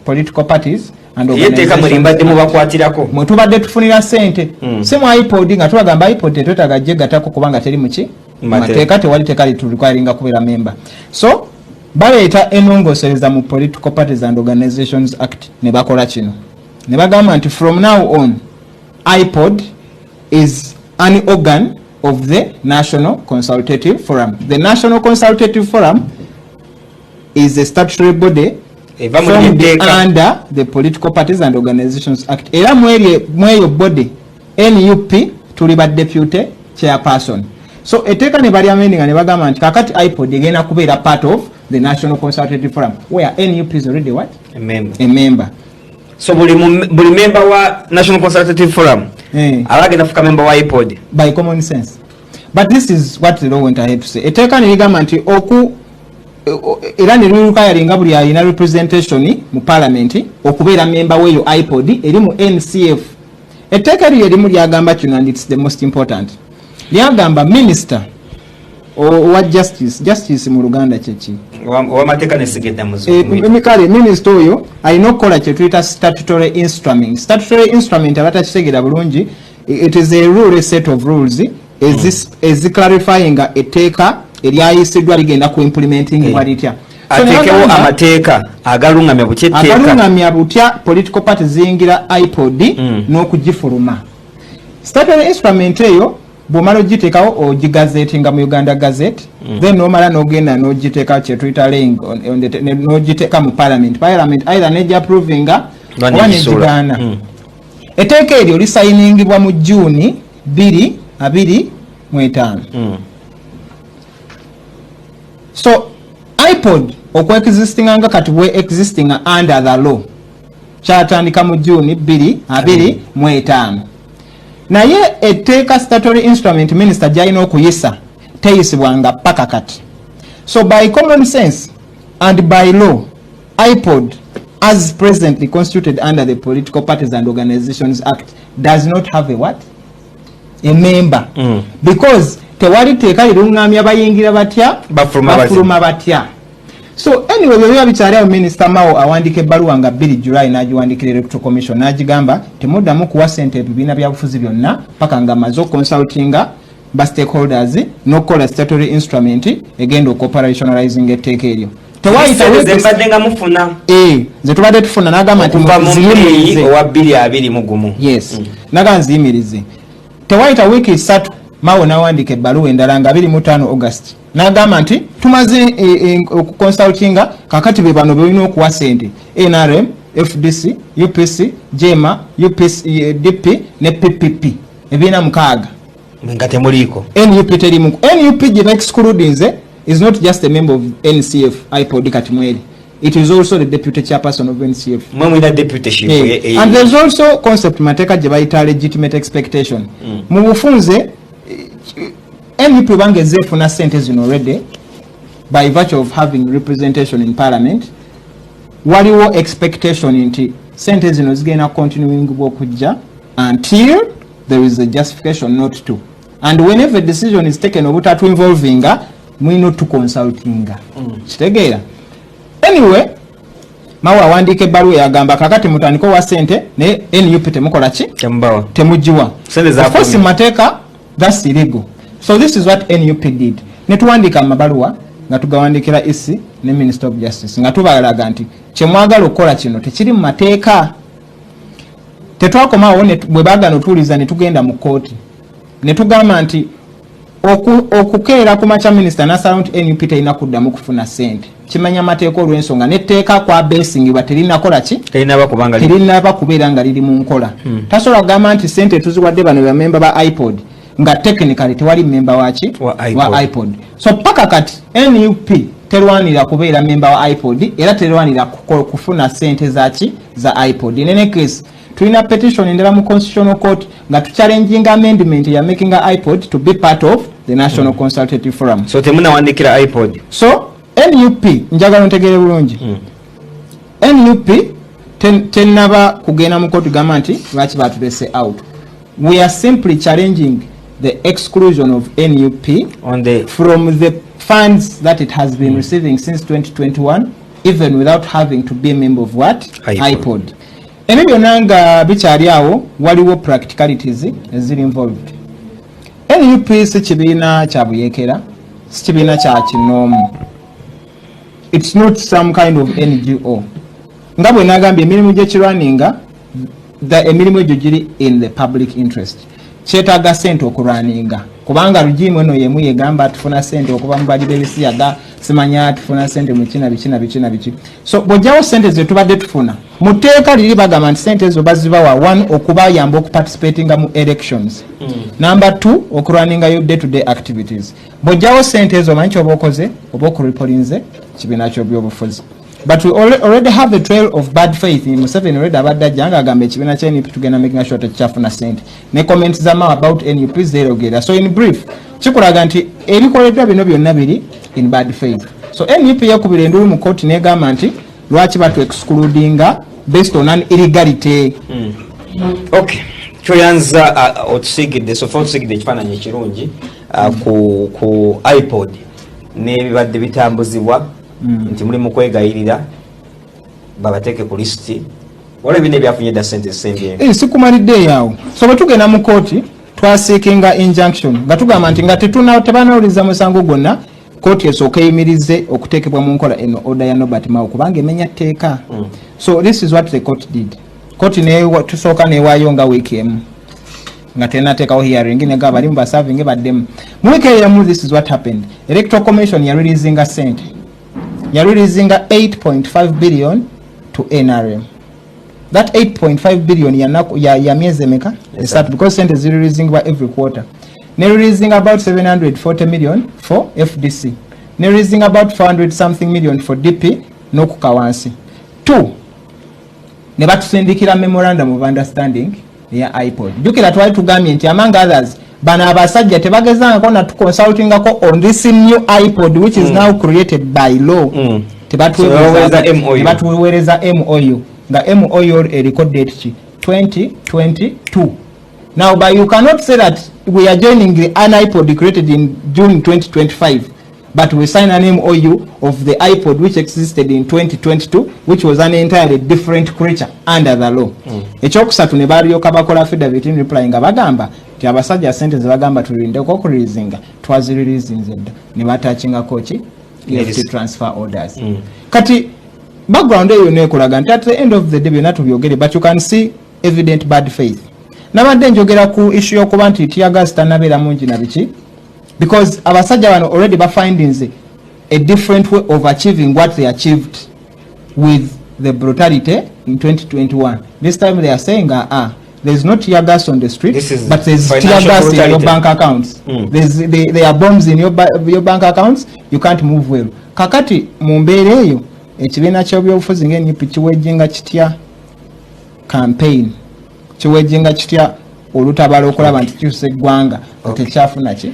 political parties and yeteeka mulimbadde mubakwatirako mwe tubadde tufunira ssente si mu iPod nga tubagamba iPod tetwetaaga gye gatako kubanga teri muki mateeka tewali teeka litulukwalinga kubeera member so baleeta ennongosereza mu Political Parties and Organizations Act ne bakola kino ne bagamba nti from now on iPod is an organ of the National Consultative Forum. The National Consultative Forum is a statutory body formed under the Political Parties and Organizations Act. Era mweyo body NUP tuli ba deputy chairperson. So eteka ne bali amending ne bagamba nti kakati iPod egenda kubeera part of the National Consultative Forum where NUP is already what? A member. So buli member wa National Consultative Forum abagenda fuka member wa iPod by common sense. But this is what the law went ahead to say. Eteka ne ligamba nti era ne luluka yalinga buli alina representation mu parliament okubeera member weyo iPod eri mu NCF. Eteka lye limu lyagamba kino and it's the most important. Lyagamba minister wa justice mu Luganda kyeki wa mateeka ne sigedda muzo mikale minister oyo alina okukola kye tuyita statutory instrument abatakitegera bulungi. It is a rule, a set of rules is clarifying etteeka eryayisiddwa ligenda ku implementing bwalitya atekewo amateeka agalungamya butya political parties ziyingira iPod n'okugifuluma. Statutory instrument eyo bw'omala ogiteekawo ogigazetinga mu Uganda Gazette then n'omala n'ogenda n'ogiteeka kye tuyita n'ogiteeka mu parliament either negyaprovinga oba negigaana. Etteeka eryo lisayiningibwa mu June 2025. So iPod okweexistinga nga kati bwe existing under the law kyatandika mu June 2025. Naye etteeka statutory instrument minister gyalina okuyisa teyisibwanga paka kati. So by common sense and by law iPod as presently constituted under the Political Parties and Organizations Act does not have a what? A member. Because tewali teeka lirungamya bayingira batya bafuluma batya. So anyway bwe bikyali awo minister Mao awandika ebbaluwa nga 2 July n'agiwandikira Electoral Commission n'agigamba temuddamu kuwa ssente ebibiina byabufuzi byonna paka nga maze consultinga ba stakeholders n'okukola statutory instrument egenda operationalizing etteeka eryo. Zembadenga mufuna ze tubadde tufuna n'agamba nti muziyimirize owa 2021. Yes n'agamba nziyimirize. Tewayita wiiki 3 Mao n'awandika ebbaluwa endala nga 25 August n'agamba nti tumaze okuconsultinga kakati be bano beolina okuwa ssente NRM, FDC, UPC, JEMA, DP ne PPP ebiina 6 nga temuliiko. NUP terimu. NUP gye excludinze is not just a member of NCF iPod kati mweri. It is also the deputy chairperson of NCF. Mwemwina deputyship. And there's also concept mateka gye bayita legitimate expectation. Mu bufunze NUP bangeze funa ssente zino already by virtue of having representation in parliament. Waliwo expectation nti ssente zino zigenda continuing okujja until there is a justification not to. And whenever a decision is taken obutatu involving mwino to consulting. Kitegeera. Anyway, Mao awandika ebbaluwa yagamba kakati mutandiko wa ssente ne NUP temukola ki? Temugiwa. Of course mateeka that's illegal. So this is what NUP did. Ne tuwandika amabaluwa nga tugawandikira EC ne Minister of Justice nga tubalaga nti kyemwagala okukola kino tekiri mu mateeka. Tetwakomawo bwe baagala otuuliza ne tugenda mu kooti ne tugamba nti okukeera ku macha minister nasala nti NUP terina kuddamu kufuna ssente. Kimanya amateeka olw'ensonga netteeka kwa basing baterina kola ki? Terina bakubeera nga liri mu nkola. Tasobola kugamba nti ssente tuziwadde bano ba member ba iPod nga technically tewali member waki wa iPod. So paka kati NUP terwanira kubeera member wa iPod era terwanira kufuna ssente zaki za iPod. In any case tulina petition endala mu Constitutional Court nga tuchallenging amendment ya making a iPod to be part of the National Consultative Forum. So temuna wandikira iPod. So NUP njagala ntegere bulungi. NUP tenaba kugenda mu court gamba nti lwaki batulese out. We are simply challenging the exclusion of NUP from the funds that it has been receiving since 2021, even without having to be a member of what? IPOD. Ebyo byonna nga bikyali awo waliwo practicalities eziri involved. NUP si kibiina kya buyeekera, si kibiina kya kinoomu. It's not some kind of NGO. Nga bwe nagambye emirimu gyekirwaninga emirimu egyo giri in the public interest. Kyetaaga ssente okulwaninga kubanga rugimu eno yemu yegamba tufuna ssente okuba mu bali b'ebisiyaga simanya tufuna ssente mu kina biki. So bw'ojjawo ssente ze tubadde tufuna mu tteeka liri bagamba nti ssente ezo bazibawa one okubayamba okuparticipatinga mu elections. Number 2 okulwaningayo day to day activities. Bw'ojjawo ssente ezo manyi kyoba okoze oba okuripolinze kibiina ky'ebyobufuzi. But we already have a trail of bad faith in Museveni already about that janga agambe kibiina kya NUP tugenda making sure tekyafuna ssente ne comments zama about NUP zerogera. So in brief kikulaga nti ebikoleddwa bino byonna biri in bad faith. So NUP yakubira endulu mu court negamba nti lwaki batu excludinga based on an illegality. Okay, kyoyanza otusigidde sofa otusigidde ekifaananyi ekirungi ku iPod n'ebibadde bitambuzibwa nti muli mu kwegayirira babateeke ku lisiti wala bine byafunye da sente sembye sikumalidde yawo. So bwe tugenda mu kooti twasiikinga injunction nga tugamba nti nga tebanawuliza musango gwonna kooti esooka eyimirize okuteekebwa mu nkola eno order ya Nobert Mao kubanga emenya tteeka. So this is what the court did. Kooti tusooka neewaayo nga wiiki emu nga tenateekawo hearing nega abalimu baserving baddemu mu wiiki eyemu. This is what happened. Electoral Commission yareleasinga sente yareleasinga 8.5 billion to NRM. That 8.5 billion ya miezi emeka esatu because sente zireleasing by every quarter. Ne releasing about 740 million for FDC. Ne releasing about 400 something million for DP n'okuka wansi. 2 ne batusindikira memorandum of understanding ya iPod. Jukira twali tugambye nti among others bana abasajja tebagezangako na tuconsultingako on this new iPod which is now created by law. Tebatuweereza MOU nga MOU eriko date ki 2022. Now but you cannot say that we are joining the iPod created in June 2025 but we sign an MOU of the iPod which existed in 2022 which was an entirely different creature under the law. Ekyokusatu ne balyoka bakola affidavit in reply nga bagamba ti abasajja sente ze bagamba tulindeko okureleasinga twazireleasinze dda ne batachinga kochi EFT transfer orders. Kati background eyo nekolaga nti at the end of the day byonna tubyogere but you can see evident bad faith. Nabadde njogera ku issue y'okuba nti tiagas tanabeera mungi na biki because abasajja bano already findings a different way of achieving what they achieved with the brutality in 2021. This time they are saying there's no tear gas on the street, but there's tear gas in your bank accounts. There are bombs in your bank accounts. You can't move well. Kakati mu mbeera eyo ekibiina ky'ebyobufuzi ng'NUP kiwejjinga kitya campaign, kiwejjinga kitya olutabaala okulaba nti kyusa eggwanga tekyafuna ki